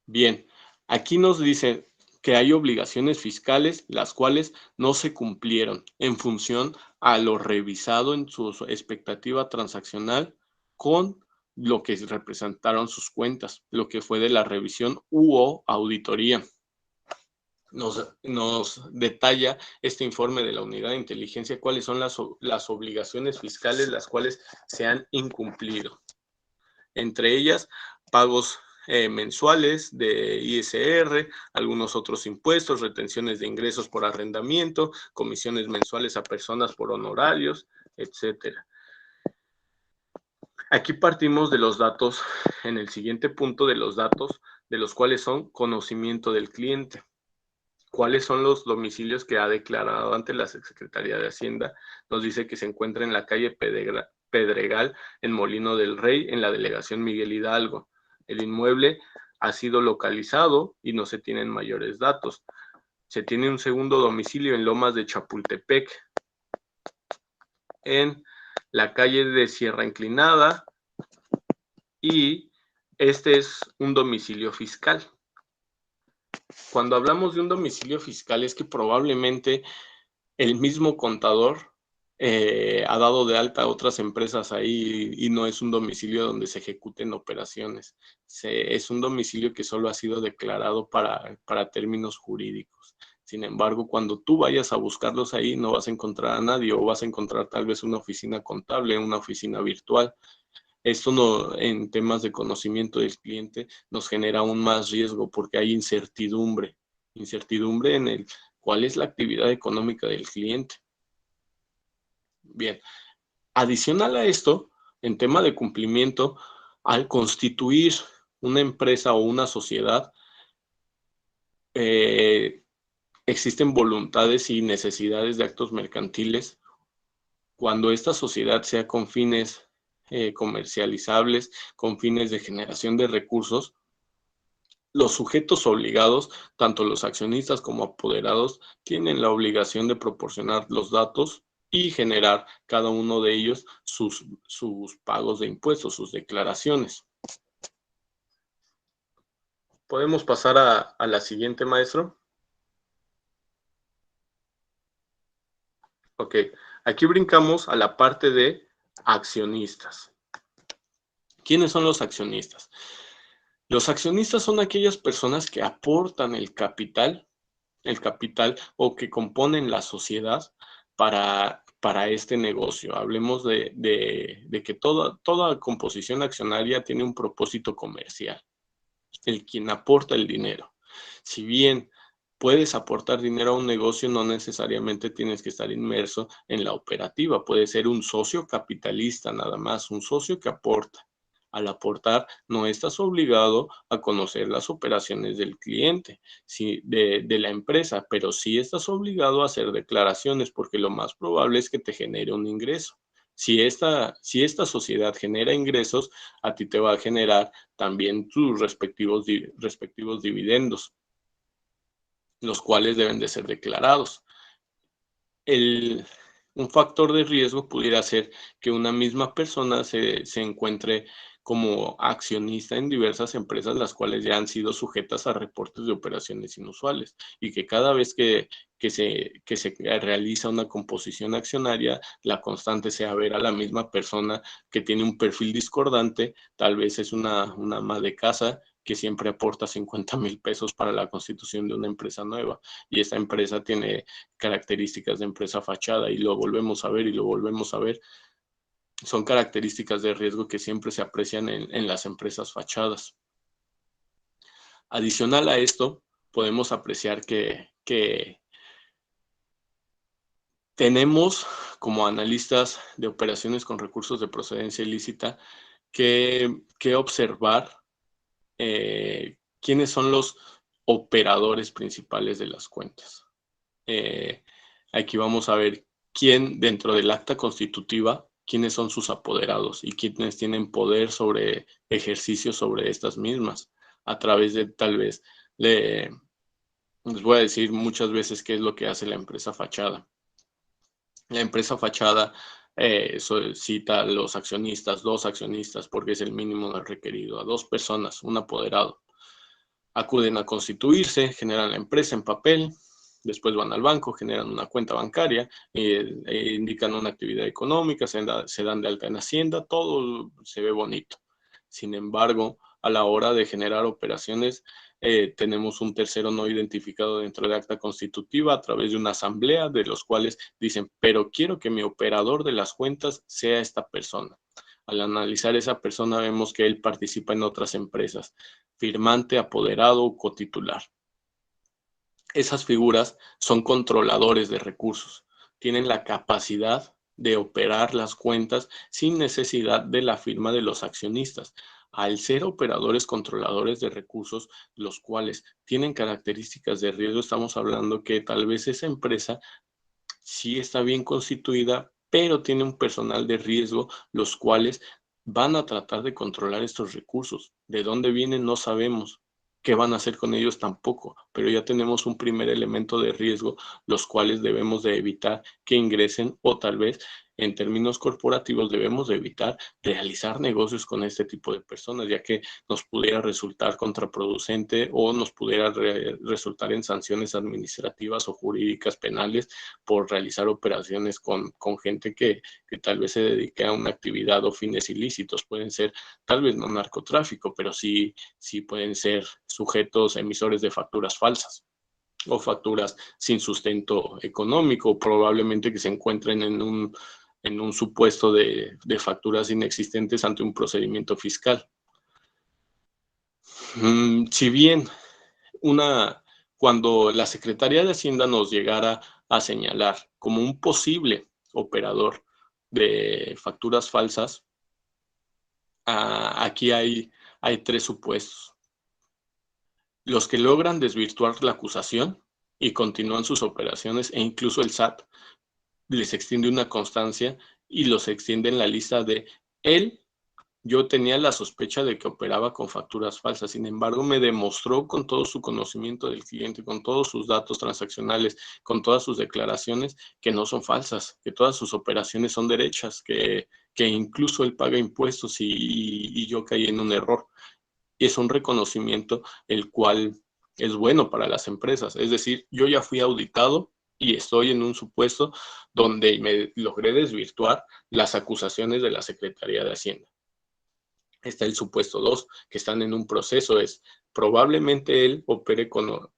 Bien, aquí nos dice que hay obligaciones fiscales las cuales no se cumplieron en función a lo revisado en su expectativa transaccional con lo que representaron sus cuentas, lo que fue de la revisión o auditoría. Nos detalla este informe de la unidad de inteligencia cuáles son las obligaciones fiscales las cuales se han incumplido. Entre ellas, pagos mensuales de ISR, algunos otros impuestos, retenciones de ingresos por arrendamiento, comisiones mensuales a personas por honorarios, etcétera. Aquí partimos de los datos, en el siguiente punto, de los datos de los cuales son conocimiento del cliente. ¿Cuáles son los domicilios que ha declarado ante la Secretaría de Hacienda? Nos dice que se encuentra en la calle Pedregal, en Molino del Rey, en la delegación Miguel Hidalgo. El inmueble ha sido localizado y no se tienen mayores datos. Se tiene un segundo domicilio en Lomas de Chapultepec, en la calle de Sierra Inclinada, y este es un domicilio fiscal. Cuando hablamos de un domicilio fiscal es que probablemente el mismo contador ha dado de alta a otras empresas ahí y no es un domicilio donde se ejecuten operaciones. Es un domicilio que solo ha sido declarado para términos jurídicos. Sin embargo, cuando tú vayas a buscarlos ahí, no vas a encontrar a nadie o vas a encontrar tal vez una oficina contable, una oficina virtual. Esto en temas de conocimiento del cliente nos genera aún más riesgo porque hay incertidumbre en cuál es la actividad económica del cliente. Bien, adicional a esto, en tema de cumplimiento, al constituir una empresa o una sociedad, existen voluntades y necesidades de actos mercantiles. Cuando esta sociedad sea con fines comercializables, con fines de generación de recursos, los sujetos obligados, tanto los accionistas como apoderados, tienen la obligación de proporcionar los datos y generar cada uno de ellos sus pagos de impuestos, sus declaraciones. ¿Podemos pasar a la siguiente, maestro? Ok, aquí brincamos a la parte de accionistas. ¿Quiénes son los accionistas? Los accionistas son aquellas personas que aportan el capital o que componen la sociedad para este negocio. Hablemos de que toda composición accionaria tiene un propósito comercial, el quien aporta el dinero. Si bien puedes aportar dinero a un negocio, no necesariamente tienes que estar inmerso en la operativa. Puede ser un socio capitalista nada más, un socio que aporta. Al aportar, no estás obligado a conocer las operaciones del cliente, de la empresa, pero sí estás obligado a hacer declaraciones porque lo más probable es que te genere un ingreso. Si esta sociedad genera ingresos, a ti te va a generar también tus respectivos dividendos, los cuales deben de ser declarados. Un factor de riesgo pudiera ser que una misma persona se encuentre como accionista en diversas empresas, las cuales ya han sido sujetas a reportes de operaciones inusuales, y que cada vez que se realiza una composición accionaria, la constante sea ver a la misma persona que tiene un perfil discordante. Tal vez es una ama de casa que siempre aporta 50,000 pesos para la constitución de una empresa nueva, y esta empresa tiene características de empresa fachada, y lo volvemos a ver y lo volvemos a ver. Son características de riesgo que siempre se aprecian en las empresas fachadas. Adicional a esto, podemos apreciar que tenemos como analistas de operaciones con recursos de procedencia ilícita que observar quiénes son los operadores principales de las cuentas. Aquí vamos a ver quién dentro del acta constitutiva, quiénes son sus apoderados y quiénes tienen poder sobre ejercicio sobre estas mismas, a través de tal vez, les voy a decir muchas veces qué es lo que hace la empresa fachada. La empresa fachada solicita a los accionistas, 2 accionistas, porque es el mínimo requerido, a 2 personas, un apoderado. Acuden a constituirse, generan la empresa en papel, después van al banco, generan una cuenta bancaria, indican una actividad económica, se dan de alta en Hacienda, todo se ve bonito. Sin embargo, a la hora de generar operaciones, tenemos un tercero no identificado dentro de acta constitutiva a través de una asamblea, de los cuales dicen, pero quiero que mi operador de las cuentas sea esta persona. Al analizar esa persona vemos que él participa en otras empresas, firmante, apoderado o cotitular. Esas figuras son controladores de recursos, tienen la capacidad de operar las cuentas sin necesidad de la firma de los accionistas. Al ser operadores controladores de recursos, los cuales tienen características de riesgo, estamos hablando que tal vez esa empresa sí está bien constituida, pero tiene un personal de riesgo, los cuales van a tratar de controlar estos recursos. ¿De dónde vienen? No sabemos. ¿Qué van a hacer con ellos? Tampoco, pero ya tenemos un primer elemento de riesgo, los cuales debemos de evitar que ingresen, o tal vez en términos corporativos debemos de evitar realizar negocios con este tipo de personas, ya que nos pudiera resultar contraproducente o nos pudiera resultar en sanciones administrativas o jurídicas penales por realizar operaciones con gente que tal vez se dedique a una actividad o fines ilícitos. Pueden ser tal vez no narcotráfico, pero sí pueden ser sujetos emisores de facturas falsas o facturas sin sustento económico, probablemente que se encuentren en un supuesto de facturas inexistentes ante un procedimiento fiscal. Si bien cuando la Secretaría de Hacienda nos llegara a señalar como un posible operador de facturas falsas, aquí hay 3 supuestos. Los que logran desvirtuar la acusación y continúan sus operaciones, e incluso el SAT les extiende una constancia y los extiende en la lista de él. Yo tenía la sospecha de que operaba con facturas falsas, sin embargo me demostró con todo su conocimiento del cliente, con todos sus datos transaccionales, con todas sus declaraciones, que no son falsas, que todas sus operaciones son derechas, que incluso él paga impuestos y yo caí en un error. Y es un reconocimiento el cual es bueno para las empresas. Es decir, yo ya fui auditado y estoy en un supuesto donde me logré desvirtuar las acusaciones de la Secretaría de Hacienda. Está el supuesto 2, que están en un proceso, es probablemente él opere con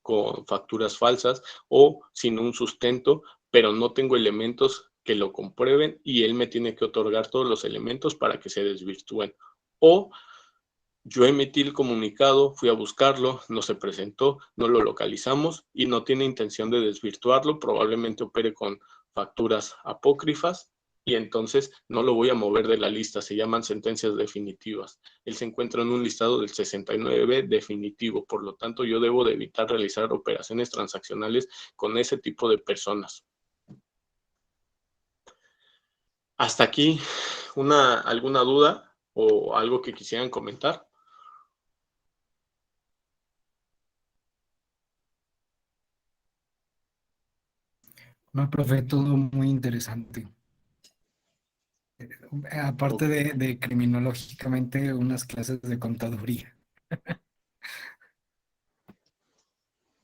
facturas falsas o sin un sustento, pero no tengo elementos que lo comprueben y él me tiene que otorgar todos los elementos para que se desvirtúen. O yo emití el comunicado, fui a buscarlo, no se presentó, no lo localizamos y no tiene intención de desvirtuarlo, probablemente opere con facturas apócrifas y entonces no lo voy a mover de la lista, se llaman sentencias definitivas. Él se encuentra en un listado del 69B definitivo, por lo tanto yo debo de evitar realizar operaciones transaccionales con ese tipo de personas. Hasta aquí, ¿alguna duda o algo que quisieran comentar? No, profe, todo muy interesante. Aparte de criminológicamente, unas clases de contaduría.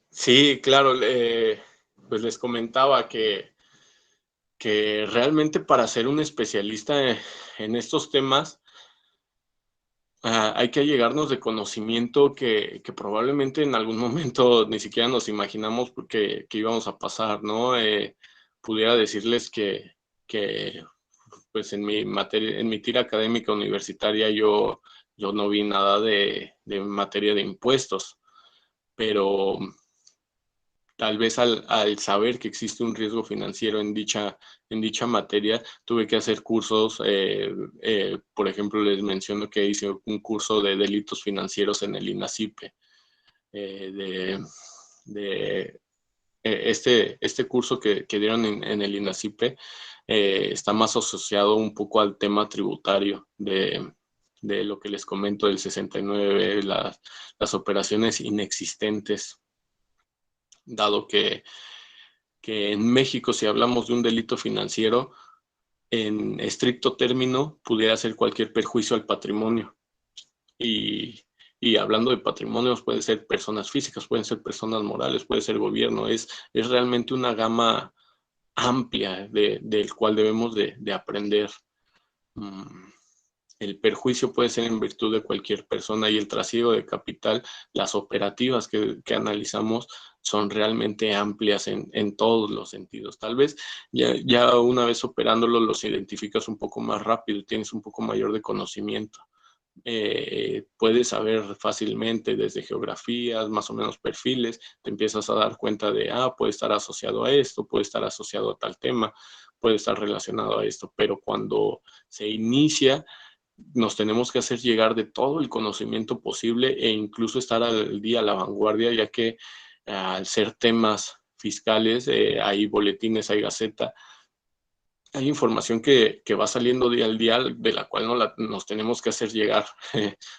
Sí, claro, pues les comentaba que realmente para ser un especialista en estos temas hay que llegarnos de conocimiento que probablemente en algún momento ni siquiera nos imaginamos que íbamos a pasar, ¿no? Pudiera decirles que pues en mi tira académica universitaria yo no vi nada de materia de impuestos, pero tal vez al saber que existe un riesgo financiero en dicha materia, tuve que hacer cursos. Por ejemplo, les menciono que hice un curso de delitos financieros en el INACIPE. Este curso que dieron en el INACIPE está más asociado un poco al tema tributario de lo que les comento del 69, las operaciones inexistentes, dado que en México, si hablamos de un delito financiero, en estricto término, pudiera ser cualquier perjuicio al patrimonio. Y hablando de patrimonios, puede ser personas físicas, pueden ser personas morales, puede ser gobierno. Es realmente una gama amplia del cual debemos de aprender. El perjuicio puede ser en virtud de cualquier persona, y el trasiego de capital, las operativas que analizamos son realmente amplias en todos los sentidos. Tal vez ya una vez operándolo los identificas un poco más rápido, tienes un poco mayor de conocimiento. Puedes saber fácilmente desde geografías, más o menos perfiles, te empiezas a dar cuenta de, puede estar asociado a esto, puede estar asociado a tal tema, puede estar relacionado a esto, pero cuando se inicia, nos tenemos que hacer llegar de todo el conocimiento posible e incluso estar al día, a la vanguardia, ya que al ser temas fiscales, hay boletines, hay gaceta, hay información que va saliendo día al día, de la cual nos tenemos que hacer llegar.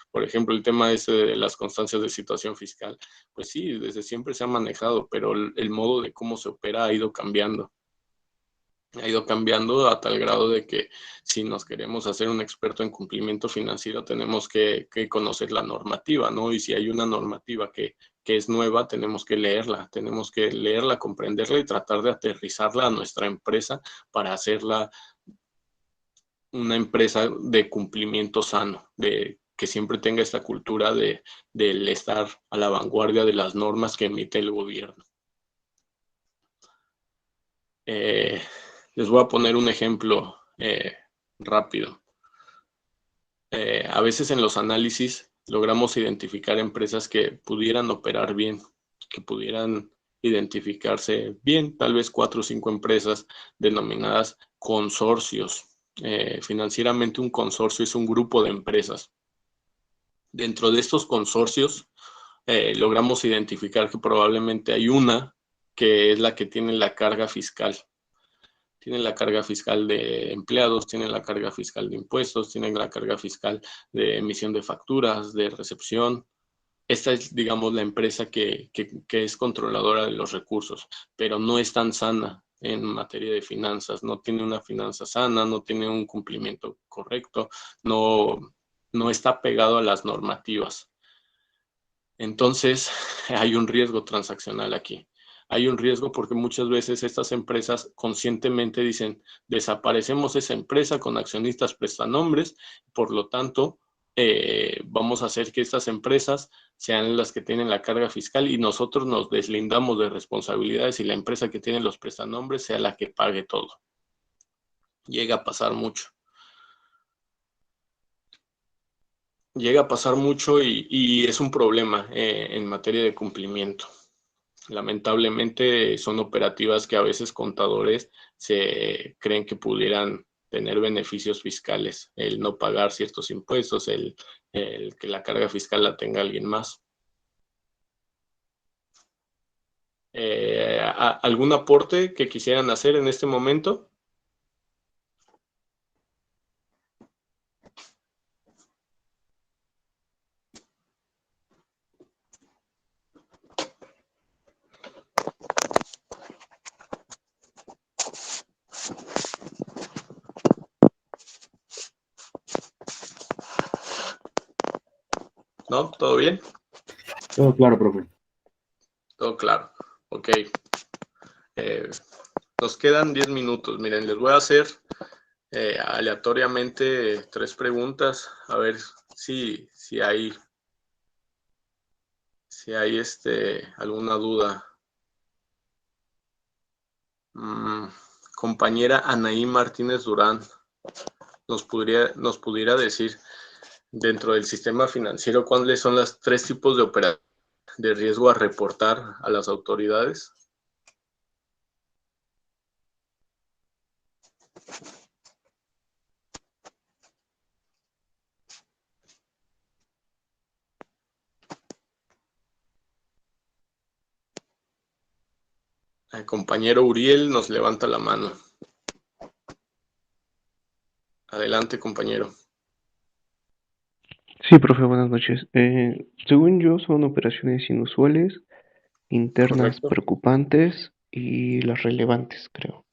Por ejemplo, el tema de las constancias de situación fiscal. Pues sí, desde siempre se ha manejado, pero el modo de cómo se opera ha ido cambiando. Ha ido cambiando a tal grado de que si nos queremos hacer un experto en cumplimiento financiero, tenemos que conocer la normativa, ¿no? Y si hay una normativa que es nueva, tenemos que leerla, comprenderla y tratar de aterrizarla a nuestra empresa para hacerla una empresa de cumplimiento sano, de que siempre tenga esta cultura del estar a la vanguardia de las normas que emite el gobierno. Les voy a poner un ejemplo rápido. A veces en los análisis logramos identificar empresas que pudieran operar bien, que pudieran identificarse bien, tal vez 4 o 5 empresas denominadas consorcios. Financieramente, un consorcio es un grupo de empresas. Dentro de estos consorcios logramos identificar que probablemente hay una que es la que tiene la carga fiscal. Tienen la carga fiscal de empleados, tienen la carga fiscal de impuestos, tienen la carga fiscal de emisión de facturas, de recepción. Esta es, digamos, la empresa que es controladora de los recursos, pero no es tan sana en materia de finanzas, no tiene una finanza sana, no tiene un cumplimiento correcto, no está pegado a las normativas. Entonces, hay un riesgo transaccional aquí. Hay un riesgo porque muchas veces estas empresas conscientemente dicen, desaparecemos esa empresa con accionistas prestanombres, por lo tanto, vamos a hacer que estas empresas sean las que tienen la carga fiscal y nosotros nos deslindamos de responsabilidades y la empresa que tiene los prestanombres sea la que pague todo. Llega a pasar mucho. Llega a pasar mucho y es un problema en materia de cumplimiento. Lamentablemente son operativas que a veces contadores se creen que pudieran tener beneficios fiscales, el no pagar ciertos impuestos, el que la carga fiscal la tenga alguien más. ¿Algún aporte que quisieran hacer en este momento? ¿No? ¿Todo bien? Todo claro, profe. Todo claro. Ok. Nos quedan 10 minutos. Miren, les voy a hacer aleatoriamente 3 preguntas. A ver si hay alguna duda. Compañera Anaí Martínez Durán, nos pudiera decir, dentro del sistema financiero, ¿cuáles son los 3 tipos de operaciones de riesgo a reportar a las autoridades? El compañero Uriel nos levanta la mano. Adelante, compañero. Sí, profe, buenas noches. Según yo, son operaciones inusuales, internas Correcto. preocupantes y las relevantes, creo.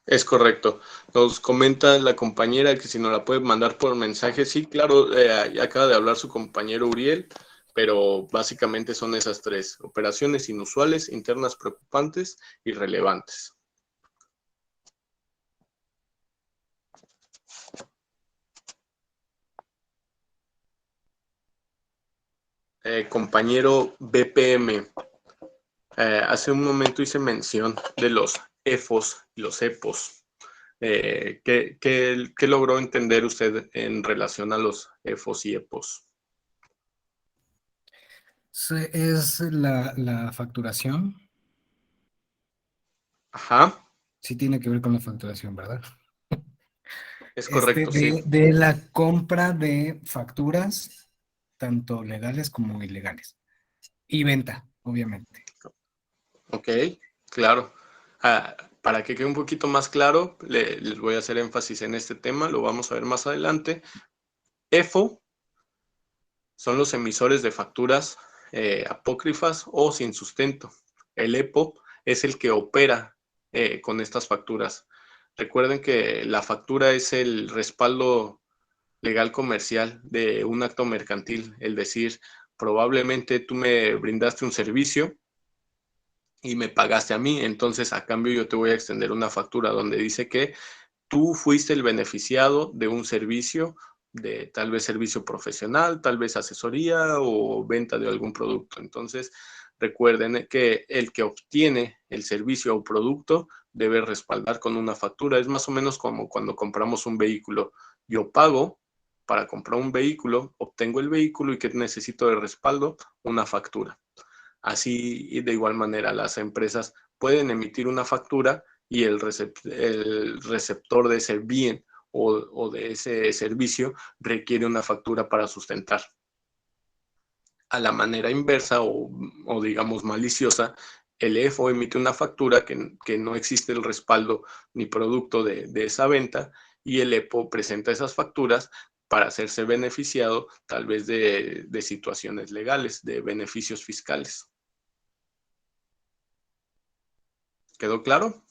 Es correcto. Nos comenta la compañera que si nos la puede mandar por mensaje. Sí, claro, acaba de hablar su compañero Uriel, pero básicamente son esas tres: operaciones inusuales, internas preocupantes y relevantes. Compañero BPM, hace un momento hice mención de los EFOS y los EPOS. ¿Qué logró entender usted en relación a los EFOS y EPOS? Es la facturación. Ajá, Sí tiene que ver con la facturación, ¿verdad? es correcto, sí. De la compra de facturas, tanto legales como ilegales. Y venta, obviamente. Ok, claro. Para que quede un poquito más claro, les voy a hacer énfasis en este tema, lo vamos a ver más adelante. EFO son los emisores de facturas apócrifas o sin sustento. El EPO es el que opera con estas facturas. Recuerden que la factura es el respaldo legal comercial de un acto mercantil, es decir, probablemente tú me brindaste un servicio y me pagaste a mí, entonces a cambio yo te voy a extender una factura donde dice que tú fuiste el beneficiado de un servicio, de tal vez servicio profesional, tal vez asesoría o venta de algún producto. Entonces, recuerden que el que obtiene el servicio o producto debe respaldar con una factura. Es más o menos como cuando compramos un vehículo. Yo pago para comprar un vehículo, obtengo el vehículo y ¿qué necesito de respaldo? Una factura. Así, y de igual manera, las empresas pueden emitir una factura y el receptor de ese bien o de ese servicio requiere una factura para sustentar. A la manera inversa o digamos maliciosa, el EFO emite una factura que no existe el respaldo ni producto de esa venta y el EPO presenta esas facturas para hacerse beneficiado tal vez de situaciones legales, de beneficios fiscales. ¿Quedó claro?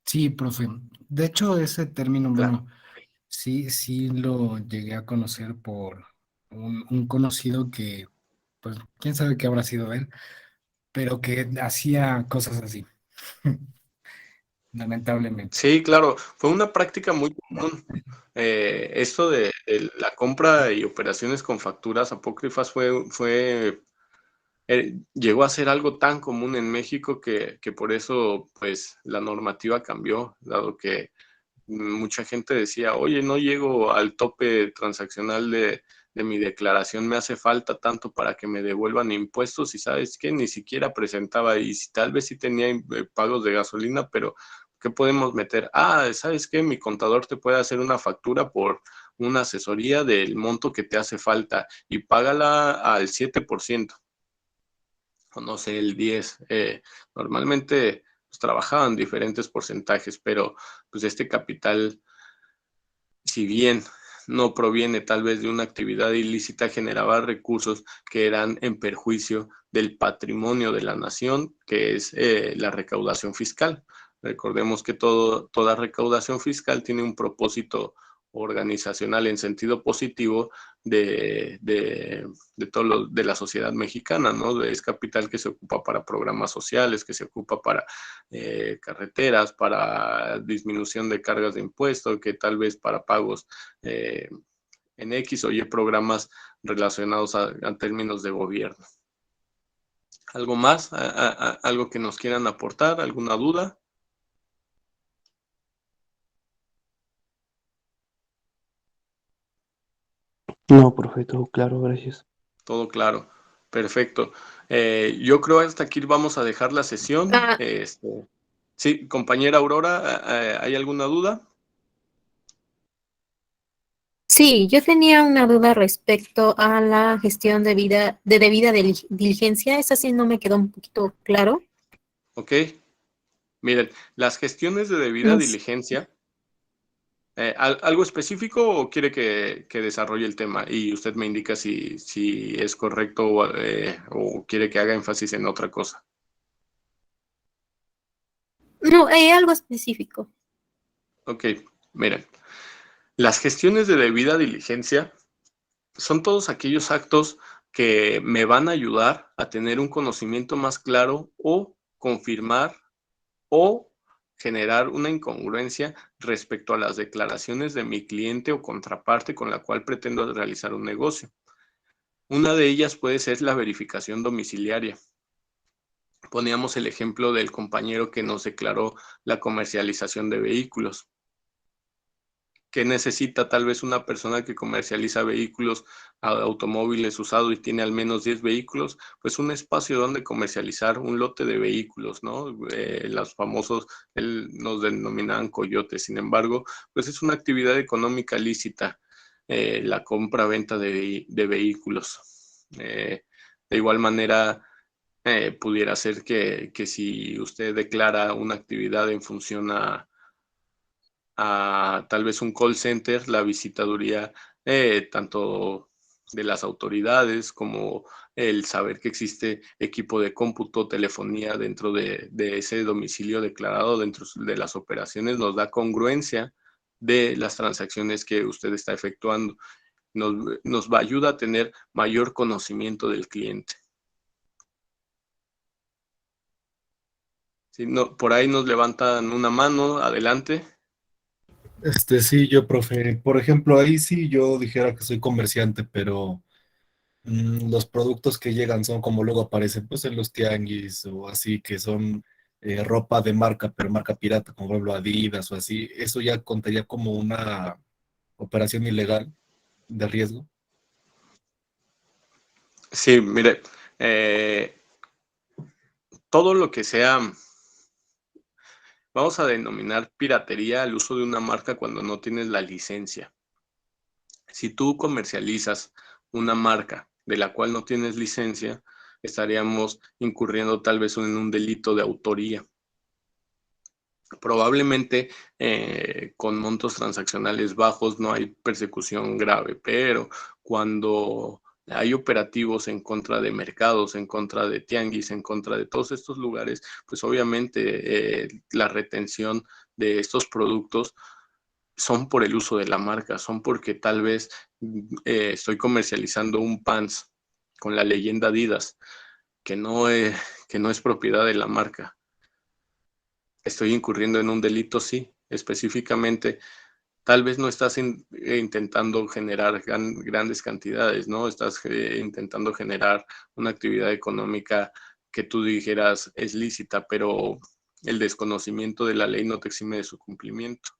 Sí, profe. De hecho, ese término, Claro. bueno, sí lo llegué a conocer por un conocido que, pues, quién sabe qué habrá sido él, pero que hacía cosas así, lamentablemente. Sí, claro, fue una práctica muy común. Esto de la compra y operaciones con facturas apócrifas llegó a ser algo tan común en México que por eso pues la normativa cambió, dado que mucha gente decía, oye, no llego al tope transaccional de mi declaración, me hace falta tanto para que me devuelvan impuestos y sabes qué, ni siquiera presentaba y tal vez sí tenía pagos de gasolina, pero ¿qué podemos meter? ¿Sabes qué? Mi contador te puede hacer una factura por una asesoría del monto que te hace falta y págala al 7%, o no sé, el 10%. Normalmente pues, trabajaban diferentes porcentajes, pero pues este capital, si bien no proviene tal vez de una actividad ilícita, generaba recursos que eran en perjuicio del patrimonio de la nación, que es la recaudación fiscal. Recordemos que toda recaudación fiscal tiene un propósito organizacional en sentido positivo de la sociedad mexicana, ¿no? Es capital que se ocupa para programas sociales, que se ocupa para carreteras, para disminución de cargas de impuestos, que tal vez para pagos en X o Y programas relacionados a términos de gobierno. ¿Algo más? ¿Algo que nos quieran aportar? ¿Alguna duda? No, profe, todo claro, gracias. Todo claro. Perfecto. Yo creo hasta aquí vamos a dejar la sesión. Sí, compañera Aurora, ¿hay alguna duda? Sí, yo tenía una duda respecto a la gestión de debida diligencia. Esa sí no me quedó un poquito claro. ¿Ok? Miren, las gestiones de debida No sé. diligencia, ¿algo específico o quiere que desarrolle el tema? Y usted me indica si es correcto o quiere que haga énfasis en otra cosa. No, algo específico. Ok, miren, las gestiones de debida diligencia son todos aquellos actos que me van a ayudar a tener un conocimiento más claro o confirmar o generar una incongruencia respecto a las declaraciones de mi cliente o contraparte con la cual pretendo realizar un negocio. Una de ellas puede ser la verificación domiciliaria. Poníamos el ejemplo del compañero que nos declaró la comercialización de vehículos. ¿Qué necesita tal vez una persona que comercializa vehículos, automóviles usados y tiene al menos 10 vehículos? Pues un espacio donde comercializar un lote de vehículos, ¿no? Los famosos, nos denominaban coyotes. Sin embargo, pues es una actividad económica lícita, la compra-venta de vehículos. De igual manera, pudiera ser que si usted declara una actividad en función a tal vez un call center, la visitaduría tanto de las autoridades como el saber que existe equipo de cómputo, telefonía dentro de ese domicilio declarado dentro de las operaciones, nos da congruencia de las transacciones que usted está efectuando. Nos ayuda a tener mayor conocimiento del cliente. Si no, por ahí nos levantan una mano, adelante. Sí, yo, profe. Por ejemplo, ahí sí yo dijera que soy comerciante, pero los productos que llegan son como luego aparecen pues en los tianguis o así, que son ropa de marca, pero marca pirata, como por ejemplo Adidas o así. Eso ya contaría como una operación ilegal de riesgo. Sí, mire, todo lo que sea, vamos a denominar piratería al uso de una marca cuando no tienes la licencia. Si tú comercializas una marca de la cual no tienes licencia, estaríamos incurriendo tal vez en un delito de autoría. Probablemente con montos transaccionales bajos no hay persecución grave, pero cuando hay operativos en contra de mercados, en contra de tianguis, en contra de todos estos lugares, pues obviamente la retención de estos productos son por el uso de la marca, son porque tal vez estoy comercializando un pants con la leyenda Adidas, que no es propiedad de la marca. Estoy incurriendo en un delito, sí, específicamente. Tal vez no estás intentando generar grandes cantidades, ¿no? Estás intentando generar una actividad económica que tú dijeras es lícita, pero el desconocimiento de la ley no te exime de su cumplimiento.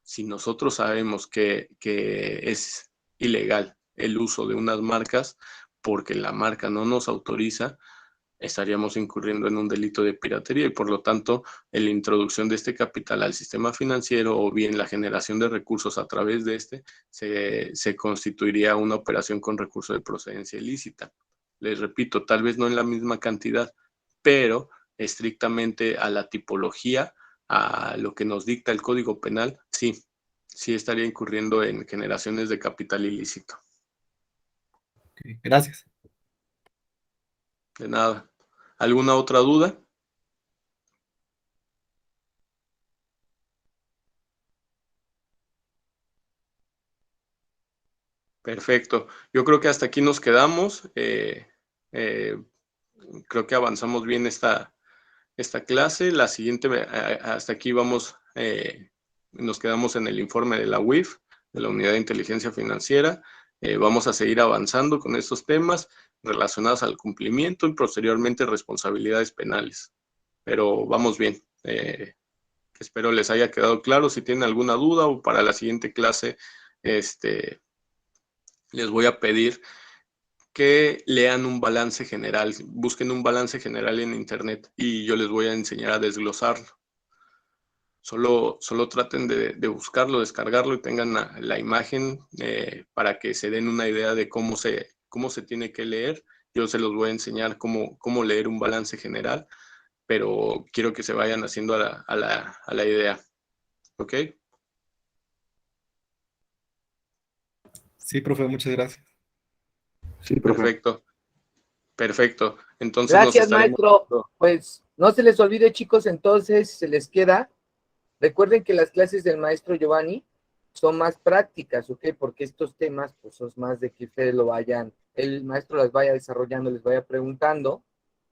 Si nosotros sabemos que es ilegal el uso de unas marcas porque la marca no nos autoriza, estaríamos incurriendo en un delito de piratería y por lo tanto la introducción de este capital al sistema financiero o bien la generación de recursos a través de se constituiría una operación con recurso de procedencia ilícita. Les repito, tal vez no en la misma cantidad, pero estrictamente a la tipología, a lo que nos dicta el Código Penal, sí estaría incurriendo en generaciones de capital ilícito. Ok, gracias. De nada. ¿Alguna otra duda? Perfecto. Yo creo que hasta aquí nos quedamos. Creo que avanzamos bien esta clase. La siguiente, hasta aquí vamos, nos quedamos en el informe de la UIF, de la Unidad de Inteligencia Financiera. Vamos a seguir avanzando con estos temas relacionados al cumplimiento y posteriormente responsabilidades penales. Pero vamos bien. Espero les haya quedado claro. Si tienen alguna duda o para la siguiente clase, les voy a pedir que lean un balance general, busquen un balance general en internet y yo les voy a enseñar a desglosarlo. Solo traten de buscarlo, descargarlo y tengan la imagen para que se den una idea de cómo se tiene que leer. Yo se los voy a enseñar cómo leer un balance general, pero quiero que se vayan haciendo a la idea. ¿Ok? Sí, profe, muchas gracias. Sí, profe. Perfecto. Entonces Gracias, maestro. Pues no se les olvide, chicos, entonces se les queda. Recuerden que las clases del maestro Giovanni son más prácticas, ¿ok? Porque estos temas, pues, son más de que ustedes el maestro las vaya desarrollando, les vaya preguntando,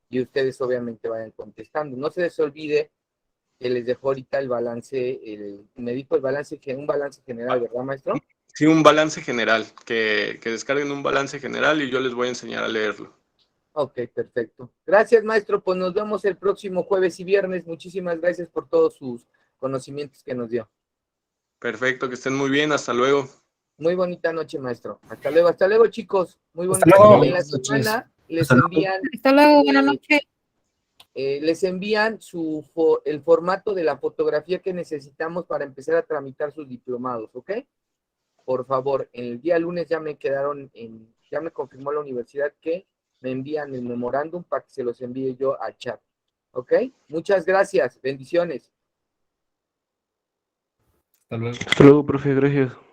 y ustedes obviamente vayan contestando. No se les olvide que les dejo ahorita el balance, me dijo un balance general, ¿verdad, maestro? Sí, un balance general, que descarguen un balance general y yo les voy a enseñar a leerlo. Ok, perfecto. Gracias, maestro. Pues nos vemos el próximo jueves y viernes. Muchísimas gracias por todos sus conocimientos que nos dio. Perfecto, que estén muy bien. Hasta luego. Muy bonita noche, maestro. Hasta luego, chicos. Muy bonita luego. noche. En la Buenas noches. semana les Hasta luego. envían, Hasta luego, buenas noches. les envían el formato de la fotografía que necesitamos para empezar a tramitar sus diplomados, ¿ok? Por favor, el día lunes ya me confirmó la universidad que me envían el memorándum para que se los envíe yo al chat. ¿Ok? Muchas gracias. Bendiciones. Hasta luego. Hasta luego, profe, gracias.